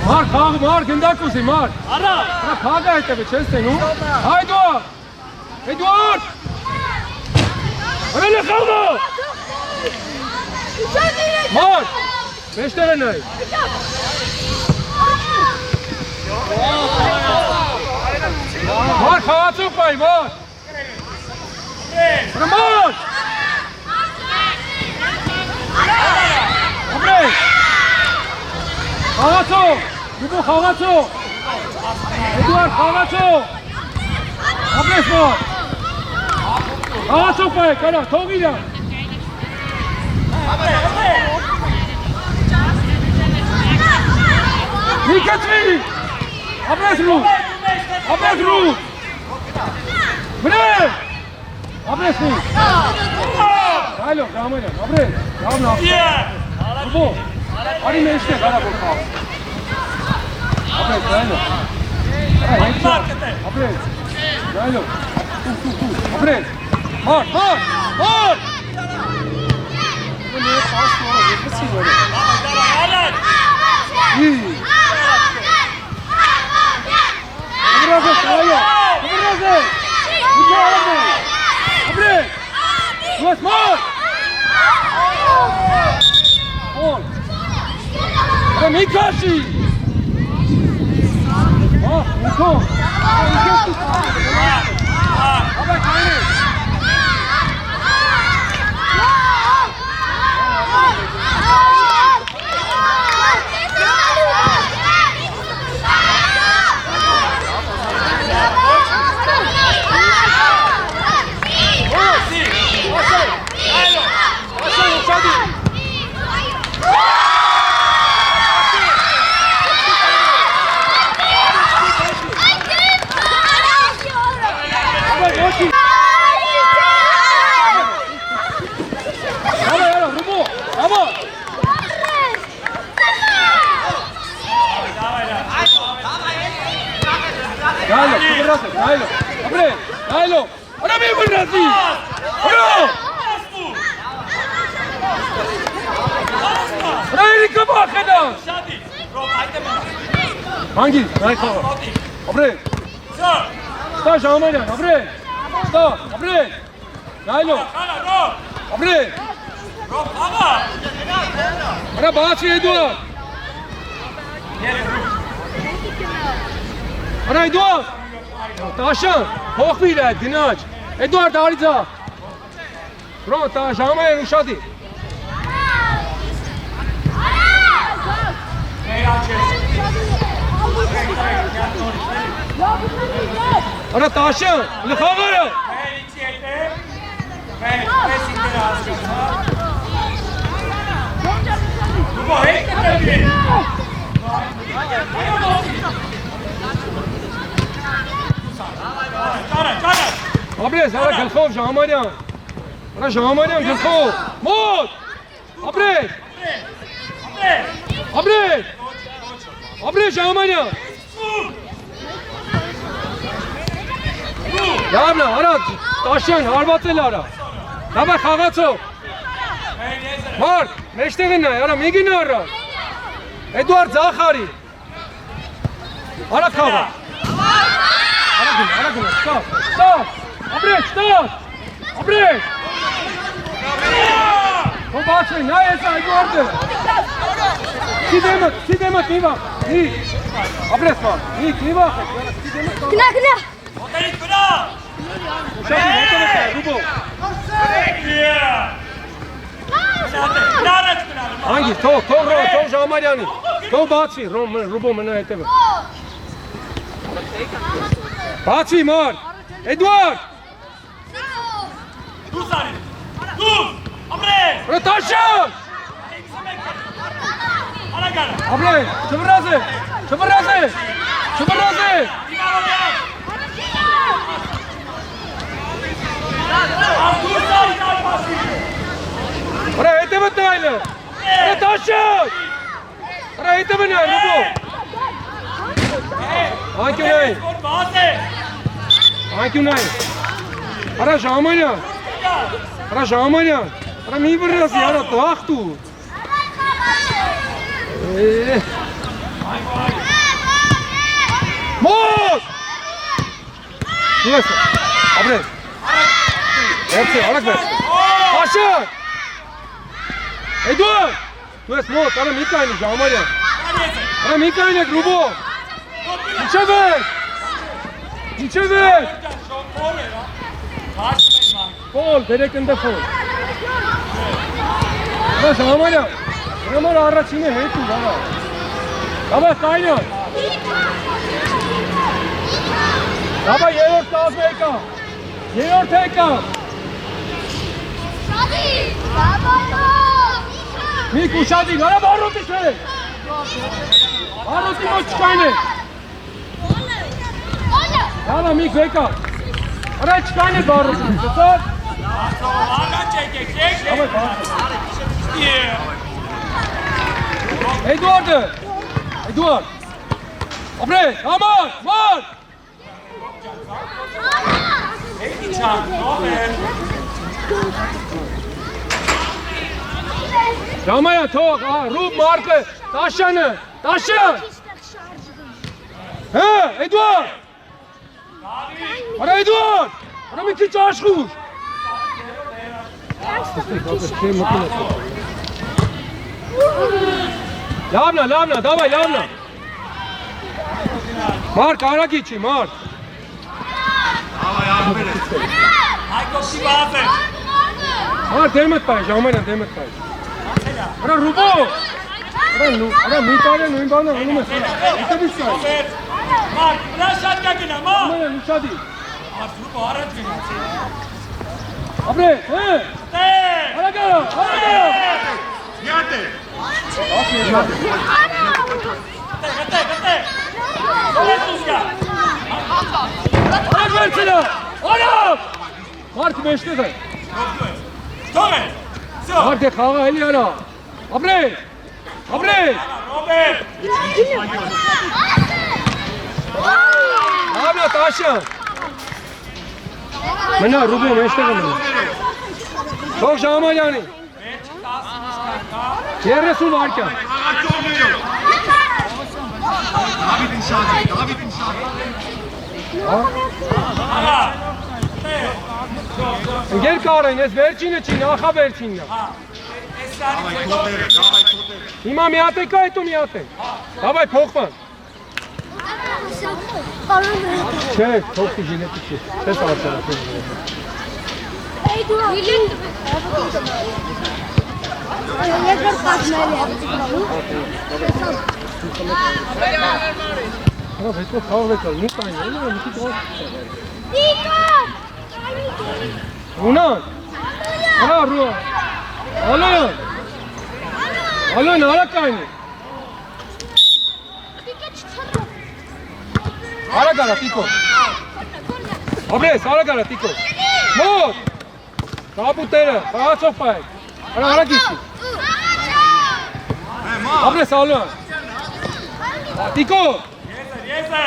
Mark, Mark, Mark, gândați cu Mark! Ara! Ara, caga este pe ce este, nu? Hai, Eduard! Eduard! Ara, le caga! Mark! Meștere noi! Mark, caga-ți-o pe ai, Mark! Ramon! Abre! Xağaço! Dubu Xağaço! Eduard Xağaço! Abre spor! Xağaço pay, kana, toğuyla! Niketvi! Abre sru! Abre sru! Bre! Abre sru! Haylo, Ramayla, abre! Ravna! Bu! Ari meşte kara bu kav. Abre, haylo! Abre! Haylo! Abre! Mar, mar! Mar! Bu ne? Pas sonra yapısı böyle. İyi! Biraz da haylo! Biraz da! Bu abre! Abre! Duas mãos! On! Para mim, Kashi! Ó, então! Vai, Kaine! Ոչինչ։ Давай, Яра, Ռուբո, давай։ Գայլո, վրացը, գայլո։ Ապրե, գայլո։ Արա մի վրացի։ Արա։ Արա իրիկը բախեդա։ Շատի, ռոբ, այդ է մնա։ Հանգի, նայ խաղա։ Ապրե։ Սա, Ստա Ժամանյան, ապրե։ Ստա, ապրե։ Գայլո, խալա, ռոբ, ապրե։ ռոբ, աղա։ Արա բացի Էդուարդ։ Արա Էդուարդ։ Տաշան, փոխվի իր այդ գնաչ։ Էդուարդ արիցա։ Ռոմ, տա Ժամանյան ուշադի։ Արա Տաշան, լխավարը։ Մերիցի հետ է, մեզ ինտեր ասկիս, հա։ Ռուբո, հետ է պետի։ Ճարա։ Ապրես, արա գլխով Ժամանյան։ Արա Ժամանյան գլխով։ Մոտ։ Ապրես։ Ապրես։ Ապրես Ժամանյան։ Լավնա, արա Տաշյան, հարվածել արա։ Դավայ խաղացող։ Մարկ, մեջտեղին նայ, արա մի գնա արա։ Էդուարդ Զախարի։ Արա խաղա։ Արա գնա, ստաս, ապրես, ստաս, ապրես։ Հո բացվի, նայ էսա Էդուարդը։ Չի դեմըտ, մի վախ, մի։ Ապրես վախ, մի վախ է, չի դեմըտ։ Գնա։ Մոտերից վրա։ Ուշակի, հետո մտա, Ռուբո։ Նարաց կնարը։ Հանգի, թող Ժամանյանի, թող բացվի, Ռուբո մնա հետևը։ Բացվի, Մարկ, Էդուարդ։ Դուս արի, դուս, ապրես։ Արա Տաշյան։ Արա գարա։ Ապրես, չվռազե։ Դուս արի նարպասի։ Արա հետևը նայլը։ Արա Տաշյան։ Արա հետևը նայ, Ռուբո։ Անկյունայ, Որ բաց է։ անկյունայ։ Արա Ժամանյան, արա մի վռազի, արա դախտու։ Մոտ։ Դու ես, ապրես։ Վերցի, արակ վերցի։ Տաշյան։ Էդուարդ, դու ես մոտ, արա մի կայնի Ժամանյան։ Արա մի կայնեք, Ռուբո։ Ինչև եք։ Շոքոր է, հա։ Հաշտ է ման։ Ֆոլ, բերեք ընդը ֆոլ։ Արա Ժամանյան, համար առաջինը հետ ու, արա։ Դավայ կայնյան։ Դավայ երորդ կազմը եկա։ Երորդ եկա։ Մի կուշադին, արա բարոտի չէ։ Բարոտի ոչ չկայն է։ Դավա մի գեկա։ Արա չկայն է բարոտի, ծծար։ Աղա չեկեք, Դավայ եք։ բարոտի։ Եee։ Էդուարդը, Էդուարդ, ապրես, համար, մարդ։ Էքի չան, ով է։ Ժամանյան թող, Ռուբ Մարկը, Տաշյանը, Տաշյան։ Հա, Էդուարդ։ Արա Էդուարդ, արա մի քիչ աշխուր։ Լավնա, դավայ, լավնա։ Մարկ, արագի չի, Մարկ։ Հայկովսի բաց է։ Մարկ, դեմըտ պայ, Ժամանյան, դեմըտ պայ։ Արա Ռուբո։ Արա մի տարի նույն բանը անում ես։ Ետևից կայ։ Մարկ, նա շատ կա գնա, մա։ Ժամանյան, ուշադի։ Ասրուպը առաջ գնաց։ Ապրես, հե։ Տեր։ Արագարա։ Յատ է։ Գտե։ Ո՞ր է դուսկա։ Արագ վերցնա, Արա։ Մարդ մեջտեղ է։ Թող է։ Սո։ Մարդ է խաղը էլի արա։ Ապրես։ Ապրես։ Ռոբերտ։ Լավնա տաշան։ Մնա Ռուբո մեջտեղ է մնա։ Թող Ժամալյանի։ 30 վարկյան։ David'in şarjı, David'in şarjı. Ընկեր կարեն, ես վերջինը չի, նախա վերջինն է։ Davay Todere, davay Todere. Հիմա մի հատ եկա, հետո մի հատ է։ Davay փոխման։ Չէ, փոխի ժիլետի չի։ Չես արցել։ Эй, дура. Я как погнали. Հա, հետո խաղ եկա, մի տань, էլի մի քիչ օր։ Տիկո! Ունան։ Արա ռուա։ Ալոն։ Ալոն արակայնի։ Տիկո չչռ։ Արա գարա տիկո։ Ապրես, արա գարա տիկո։ Մոտ։ Կապուտերը, խաղացող պայք։ Արա արա գիսի։ Ապրես ալոն։ Տիկո։ Եզը։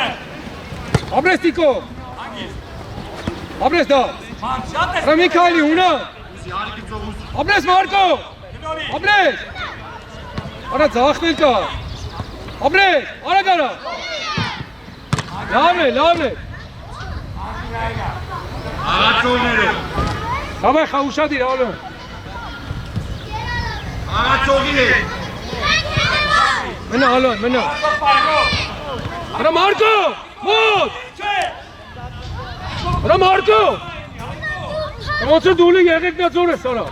Ապրես տիկո։ Ապրես դա։ Ման շատ է։ Արա Միքայելի ունա։ Uzi, hareket zor Uzi. Ապրես Մարկո։ Ապրես։ Արա ձախնել կա։ Ապրես, արա գարա։ Լավ է, լավ է։ Araç Todere. Davay խաղուշադիր ալոն։ Araç Todere. Մնա ալոն, մնա։ Արա Մարկո, մոտ։ Արա Մարկո։ Ոնց է դուլի եղեք նա ձոր ես արա։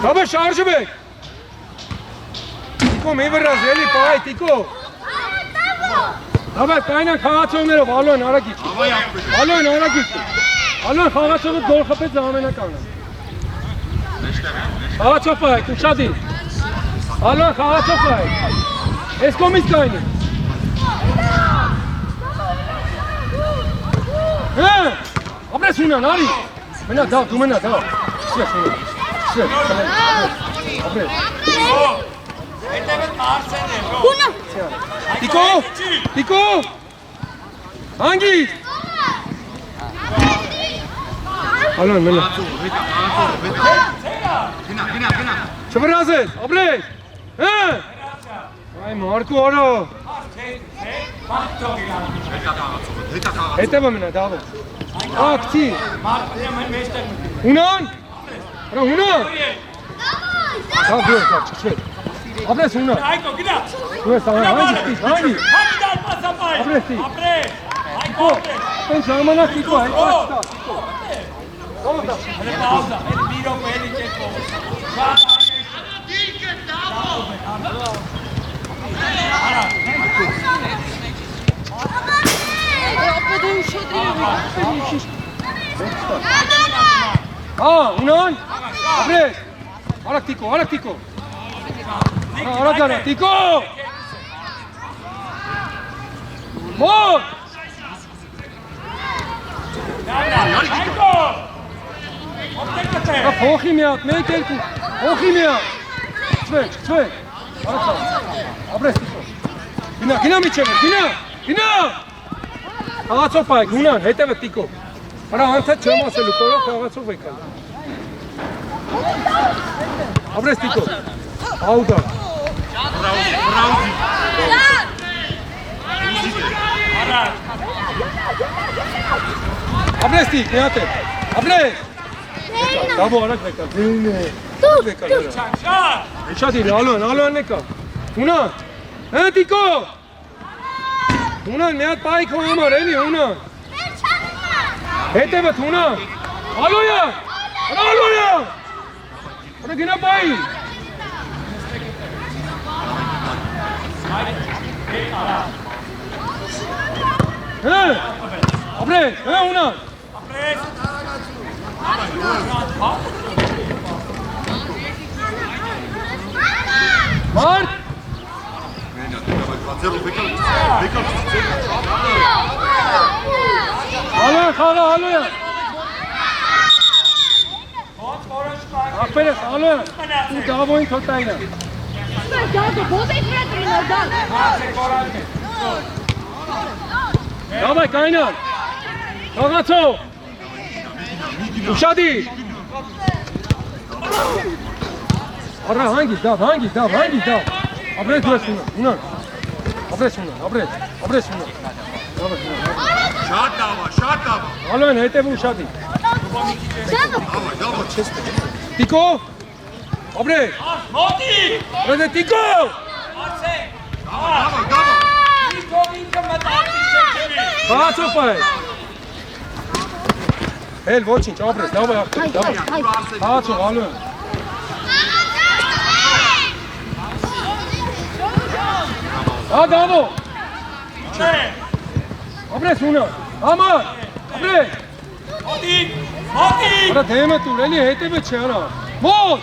Davay շարժվեք։ Տիկո մի վրազ, էլի պայ, տիկո։ Davay կայնան խաղացողներով, ալոն արագիչ։ Hava yaptı. Ալոն արագիչ։ Ալոն խաղացողը գոլ խփեց ամենականը։ Խաղացող պայք, ուշադիր։ Ալոն խաղացող պայք։ Ես կոմից կայնի։ Հա, ապրես ունան, արի։ Մնա դավ, դու մնա դավ։ Շես ունան։ Շես, ապրես։ Հետևդ մարսեն է, ռո։ Ունա։ Տիկո, տիկո։ Հանգի։ Ալոն, մնա։ Gina, gina, gina. Չվրազես, ապրես։ Հա։ Այ Մարկո արա։ Heta kağıt. Հետևը մնա դավը։ Ակցի։ Ունան։ Արա ունան։ Դավ դու ես, չչվեք։ Ապրես ունան։ Այկո, գնա։ Դու ես հանգի, հանգի։ Հանգի դար պասապայ։ Ապրեսի։ Ապրես։ Այկո, ապրես։ Տեն ժամանակ տիկո, հետո ստա։ Հələ պաուզա, հələ մի ռոպե, հələ կեքո։ Շատ Հա, ունան։ Ապրես։ Արագ տիկո, արագ տիկո։ Արագ արա, տիկո։ Մոտ։ Այկո։ Ո՞նտե Ա փոխի մի հատ, մեկ երկու։ Փոխի մի հատ։ Չվեք, չվեք։ Արագ։ Ապրես տիկո։ Գնա, գնա միջև, գնա, գնա։ Խաղացող պայք, ունան, հետևը տիկո։ Արա անցած չեմ ասելու, կորով խաղացող եք ալ։ Ապրես տիկո։ Աուդա։ Ապրես տիկ, մի հատ է։ Ապրես։ Դաբո արագ եկա, դին է։ Եկա լերա։ Շատ։ Շատ իր, ալոն եկա։ Ունան։ Հա տիկո։ Ունան, մի հատ պայք հո համար, էլի, ունան։ Հետևդ ունան։ Ալոյա։ Ալոյա։ Արա գնա պայի։ Հա։ Ապրես, հա ունան։ Ապրես։ Մարդ։ Ալոյան խաղա, Ալոյան։ Ոնց որոշ բան։ Ախպերես, Ալոյան, ու դավոյին թոտայինը։ Դադո, բոզ է քրետրինը, դա։ Հացեք որակ է։ Դավայ, կայնան։ Խաղացո։ Ուշադի։ Արա, հանգի, դավ։ Ապրես դու ես ունան։ Ապրես ունան։ Շատ դավա։ Ալոյան, հետև ուշադի։ Դավա, չես Տիկո։ Ապրես։ Մոտի։ Ռեդե Տիկո։ Արցեք։ Դավա։ Ինչ թող ինքը մտածի շեքերի։ Խաղացո պայ։ Էլ ոչինչ, ապրես, դավայ ախպեր, դավայ։ Խաղացո, Ալոյան։ Դավո։ Չէ։ Ապրես ունան։ Համար։ Ապրես։ Մոտի։ Արա դեմը տուր, էլի հետևը չէ, արա։ Մոտ։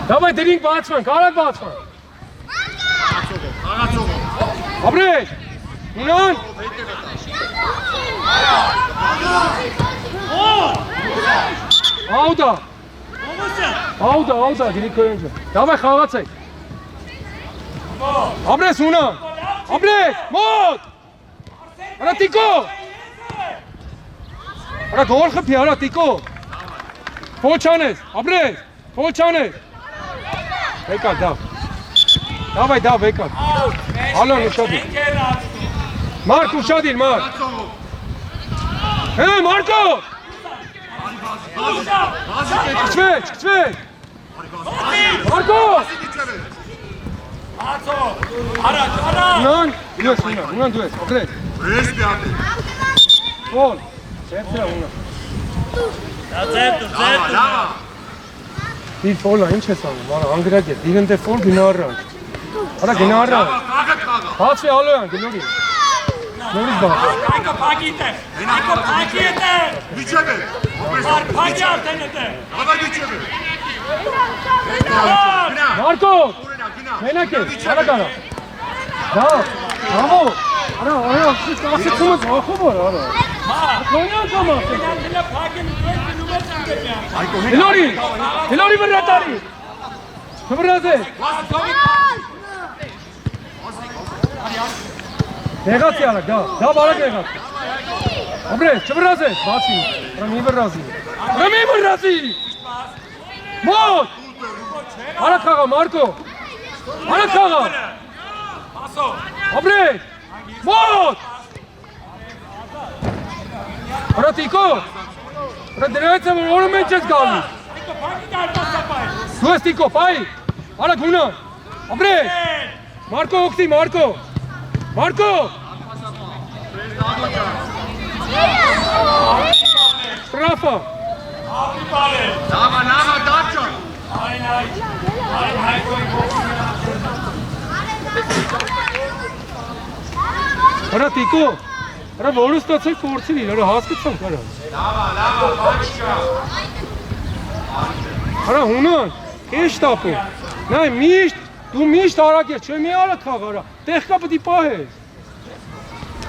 Դավայ դրինք բացման, կարակ բացման։ Ապրես։ Ունան։ Աուտա։ Աուտա, դրինք կոյնջը։ Դավայ խաղացեք։ Ապրես ունան։ Ապրես, մոտ։ Արա Տիկո։ Արա գոր խփի, արա Տիկո։ Փոչ անես, ապրես, փոչ անես։ Եկա, դավ։ Դավայ, եկա։ Ալոն ուշադիր։ Մարկ ուշադիր, Մարկ։ Հե, Մարկո։ Չկցվեք։ Մարկո։ Ացո։ Արա։ Ունան, դու ես, ապրես։ Ես պիատե։ Ֆոլ։ Չեպսրա ունան։ Լավա։ Դիր ֆոլա, ինչ ես անում, արա, անգրակ է, դիր ընտե ֆոլ գնա առան։ Արա, գնա առան։ Խաղա։ Բացվի Ալոյան, գնորի։ Նորից բաց։ Այկը փակիտ է։ Միջև է։ Փակի արդեն է։ Դավա միջև է։ Մարկո, Գնա։ մենակ ես, արա կարա։ Դավո, արա, ասեցումը ձախով որ, արա։ Կոնյան կամա։ Հելորի վրա տարի։ Հվրազ է։ Դեղացի արա, դա բարակ եղացի։ Ապրես, չվրազ է, բացի, մի վրազի։ Մոտ։ Արա խաղա, Մարկո։ Արա խաղա։ Ապրես, մոտ։ Արա Տիկո։ Արա դրայց է, որ օրը մեջ ես գալի։ Դու ես Տիկո, պայի։ Արա գունան։ Ապրես։ Մարկո ուքտի, Մարկո։ Շրաֆա։ Լավա, դաչա։ Արա Տիկո։ Արա որը ստացեք փորձին իր, արա հասկացանք արա։ Լավա, բաչկա։ Արա հունան, քեշ տապո։ Նայ դու միշտ արագ ես, չէ՞ մի արագ խաղ արա։ Տեղքա պետք է պահես։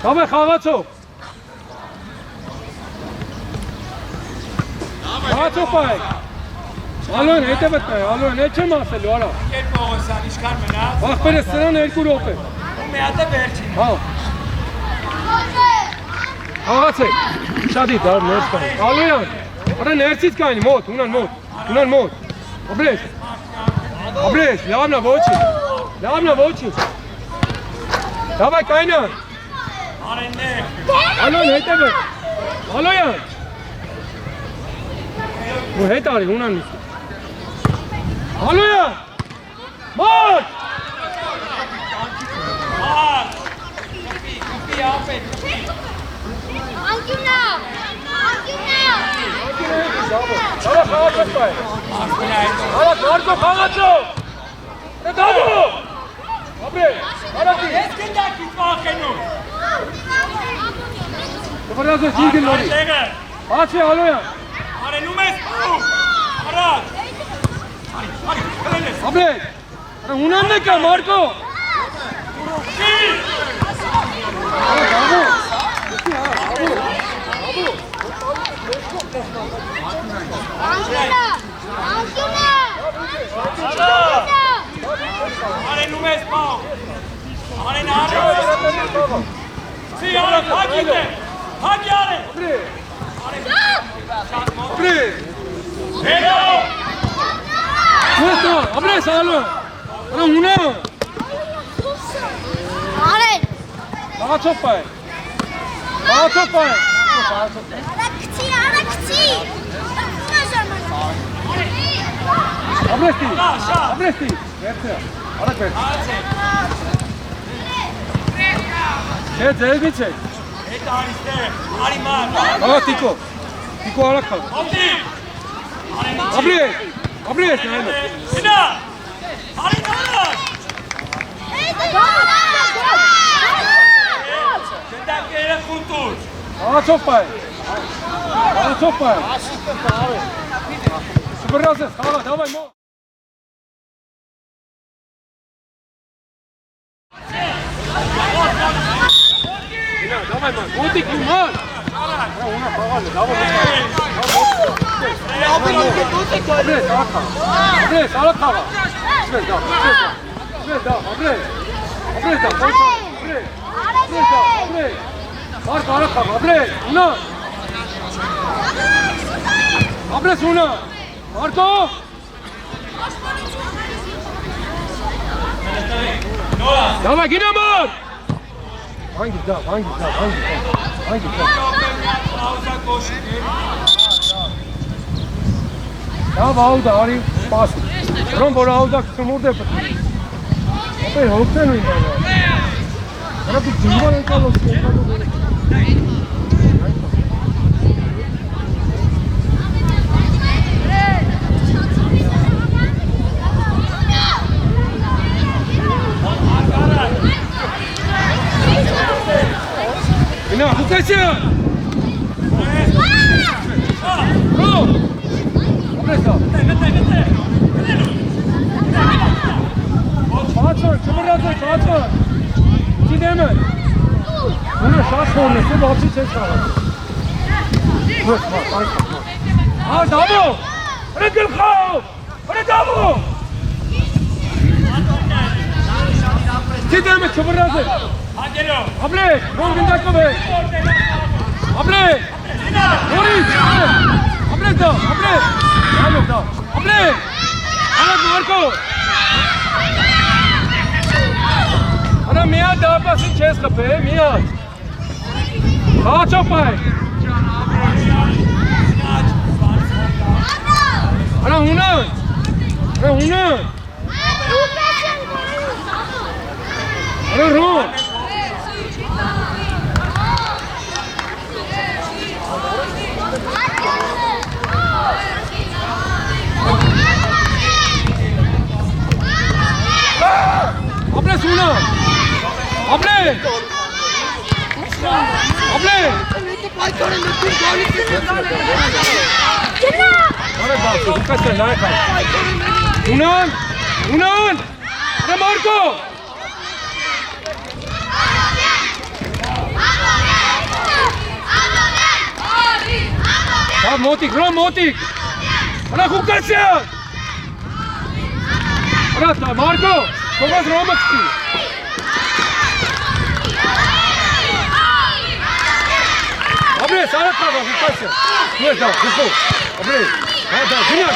Դավայ խաղացող։ Խաղացող պահեք։ Ալոյան, հետևդ նայ, Ալոյան, հետ չեմ ասելու, արա։ Երբ Պողոսյան, ինչքան մնաց։ Ախպերես սրան 2 րոպե։ Ու մի հատ է վերջին։ Հա։ Խաղացեք։ Շադի, դա ներս կային։ Ալոյան, արա ներսից կային, մոտ, ունան մոտ։ Ապրես, լավնա ոչինչ։ Դավայ կայնան։ Արեններ։ Ալոյան, հետևը։ Ալոյան։ Ու հետ արի, ունան միսի։ Ալոյան։ Մոտ։ Կպի ապետ։ Անկյունա։ Արա խաղացող պայ։ Արա Մարկո խաղացող։ Դավո։ Ապրես, արատի։ Ես գնդակից վախենում։ Վրազը ջինգը նորի։ Բացի Ալոյան։ Արենում ես պարում։ Արադ։ Արի, կրել ես։ Ապրես, Ունան նկա, Մարկո։ Արեն ու մեզ պաղ։ Արեն արեն։ Սի արեն, հագիտ է։ Հագի արեն։ Հետո։ Մոստո, ապրես ալո։ Ունա։ Արեն։ Աղաչոպայ։ Աղաչոպայ։ Արաքցի։ Ապրեստի։ Ապրեստի։ Վերցրա։ Արակ վերց։ Չէ, ձերից է։ Հետո արիստեր, արի մար։ Աղա Տիկո։ Տիկո արակ խաղ։ Ոտի։ Ապրես։ Ապրես նայում։ Սինա։ Արի նարը։ Դակերը խունտուր։ Աղաչոպայ։ Աղաչոպայ։ Սուպերազես, խաղա, դավայ մո։ Գնա, դավայ ման, մոտիկ ու ման։ Ունա խաղալը, դավայ ման։ Ապրես, արակ խաղա։ Ապրես, արակ խաղա։ Ապրես, դա, ապրես, ապրես, դա, ապրես։ Մարկ արակ խաղա, ապրես, ունա։ Ապրես, ունա։ Մարկո։ Դավայ, գինա մար։ Վանգի դա, վանգի դա, վանգի դա, վանգի դա։ Դավ աուդա, արի պասի։ Որոն որ աուդա կցումուրդ է պտի։ Ապեր հոգնեն ու ինգանա։ Արա դու ջինվան ընկալոս կենկալով է։ Գնա, Հուկասյան։ Ռո։ Ապրեսա։ Բացոր, չմրացոր, բացոր։ Չիդեմ է։ Ունը շաշ խորն է, սու բացի չես խաղաց։ Ուրես մար, այստեղ մար։ Դավո։ Հրե գլխով։ Հրե դավո։ Չիդեմ է, չմրացոր։ Հագելով։ Ապրես, ռոն գնդակով է։ Ապրես։ Նորից, ապրես դա, ապրես։ Հալով դա, ապրես։ Հալով Մարկո։ Արա միատ դապասին չես խպե, միատ։ Խաղաչոպայ։ Արա հունան։ Արա հունան։ Արա ռոն։ Ապրես ունա, ապրես, ապրես, Բարև բացի, դուքաս է նայք այլ, ունան, Հրե Մարկո, Դավ մոտիկ, Ռոմ մոտիկ, Հրե Խուկասյան, Հրե Մարկո, Թողոս Ռոմը կստի, Ապրես, արդ կաղա, Խուկասյան, դու ես դա, դուխով, ապրես, դա, գնա,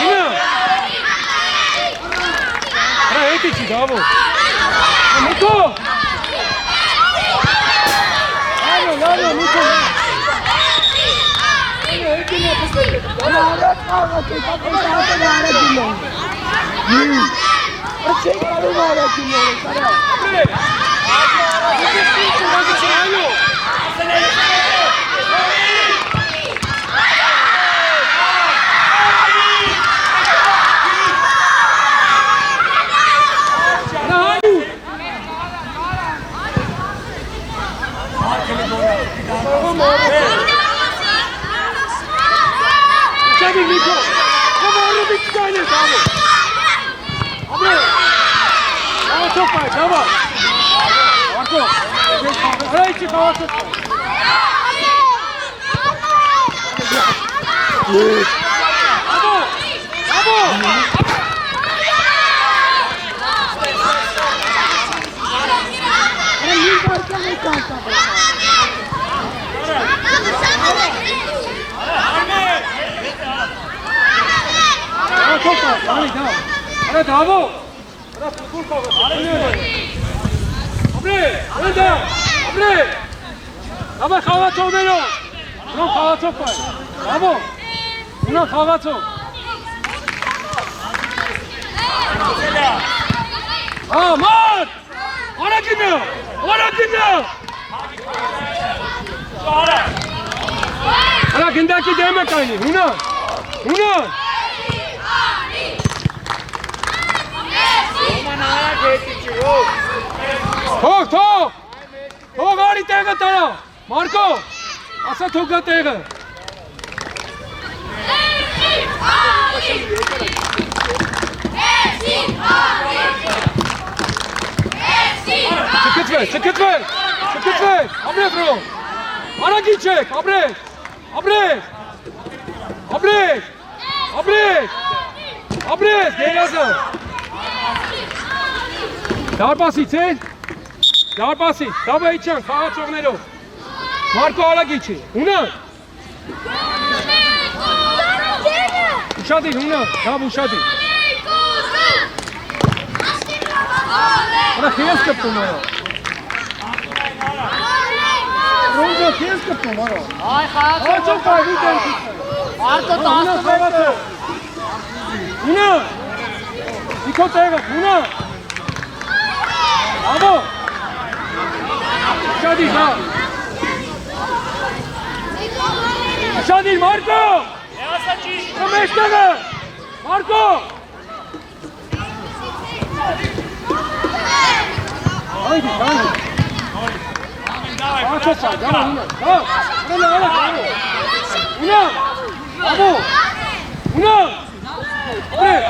Հրե հետի չի, դավո, Միկո, Լավո, Միկո, Միկո, Kawachokay, давай. Marko. Ara içi Kawachokay. Bravo. Bravo. Kawachokay, hadi devam. Ara bravo. Ara futbol kavgası. Abre, önde. Abre. Ama Kawachok değil o. Ulan Kawachok var. Bravo. Ulan Kawachok. Aman! Ara gidiyor. Ara gidiyor. Ara gindaki demek aynı. Ulan. Ulan. Tok, tok! Tok ari tega tara! Marko! Asa toga tega! Çıkıt ver, çıkıt ver! Çıkıt ver! Abret bro! Ara gidecek! Abret! Abret! Abret! Abret! Abret! Gel yazın! Dar basit sen. Dar basit. Dava içen. Kawachok nero. Marko ala geçi. Una. Uşa değil una. Dava uşa değil. Ana kıyas kaptım ara. Ronco kıyas kaptım ara. Ay Kawachok var bir tane. Marko Una Kawachok. Una. Niko tega. Una. Bravo! Aşağı değil ha! Aşağı değil Marko! Meş tane! Marko! Haydi, haydi! Daha çok var, devam Una! Devam! Una, Una! Una! Bravo! Una! Evet!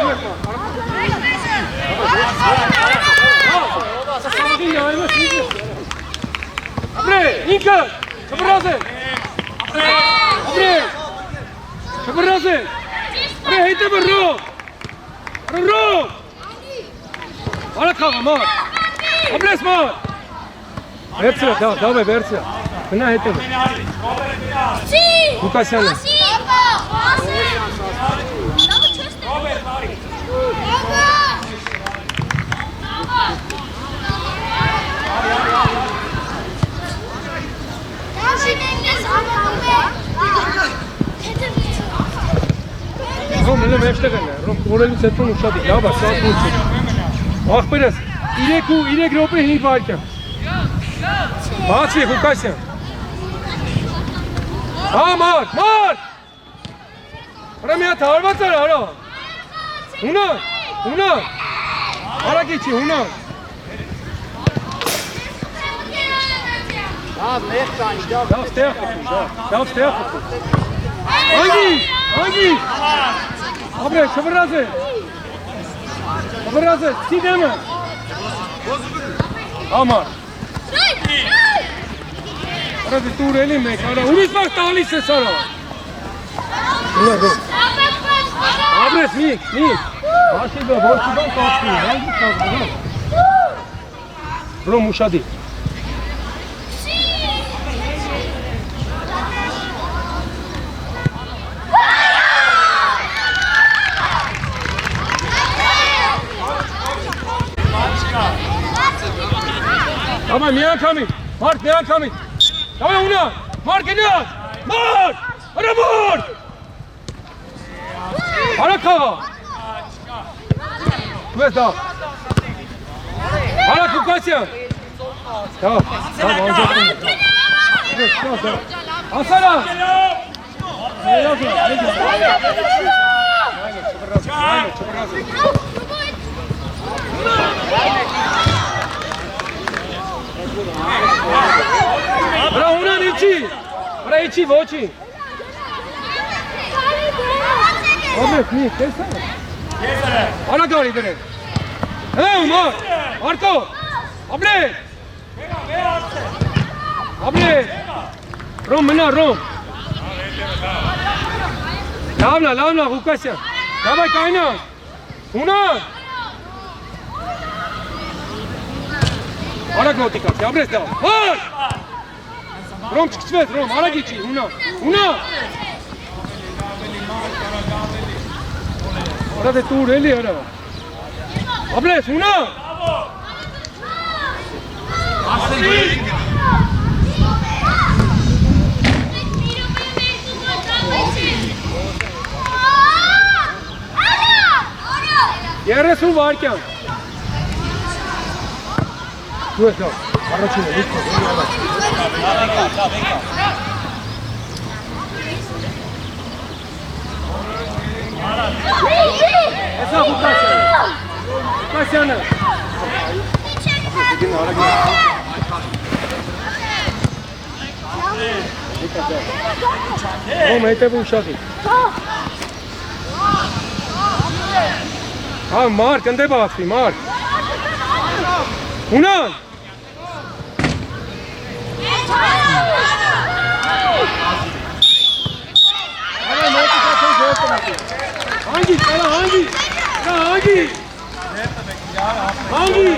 Abre, Inka, çabırrazı. Abre, çabırrazı. Abre, heyte bir ro. Ro. Ara kalma mar. Abre smar. Verse, da verse. Buna heyte bir. Bu kaçanı. Rom, ele mește gână. Rom, orele se pun ușa de glava, să pun ce. Ah, păres. Ile grope hi varken. Baci, cu casia. Ah, mar. Ramya tarvat ara. Una. Ara geçi, una. Da, stea. Hangi? Abre, çabırrazı. Si deme. Amar. Ara de tu relim me kara. Unis bak tali se sara. Abre, mik. Aşı da borçudan kalktı. Hangi kalktı? Bro muşadi. Tamam, me are coming. Mark, me are coming. Tamam Una. Mark geliyor. Mark! Ara Mark! Ara kava. Evet, tamam. Ara Kukasya. Tamam, alacaktım. Evet, tamam. Asana. Ne yazıyor? Bra Una nici. Bra ici, voci. Ahmet, niye? Ana gari dene. Մար, Արտո, ապրել, ապրել, Ռոմ մնա, Ռոմ, լավնա, Ղուկասյան, դավայ կայնան, ունան, արագ մոտիկացի, ապրես դավ, մար, Ռոմ չկցվեց, Ռոմ, արագ իչի, ունան, Արա դե տուր էլի արա, ապրես, ունան, Երեսու վարկյան Դու ես լավ, առաջինը, լիքով, Հեսա Ղուկասյանը Ռոմ հետև ուշադի Մարկ, ընդ է բացվի, Մարկ Ունան Հանգի, հանգի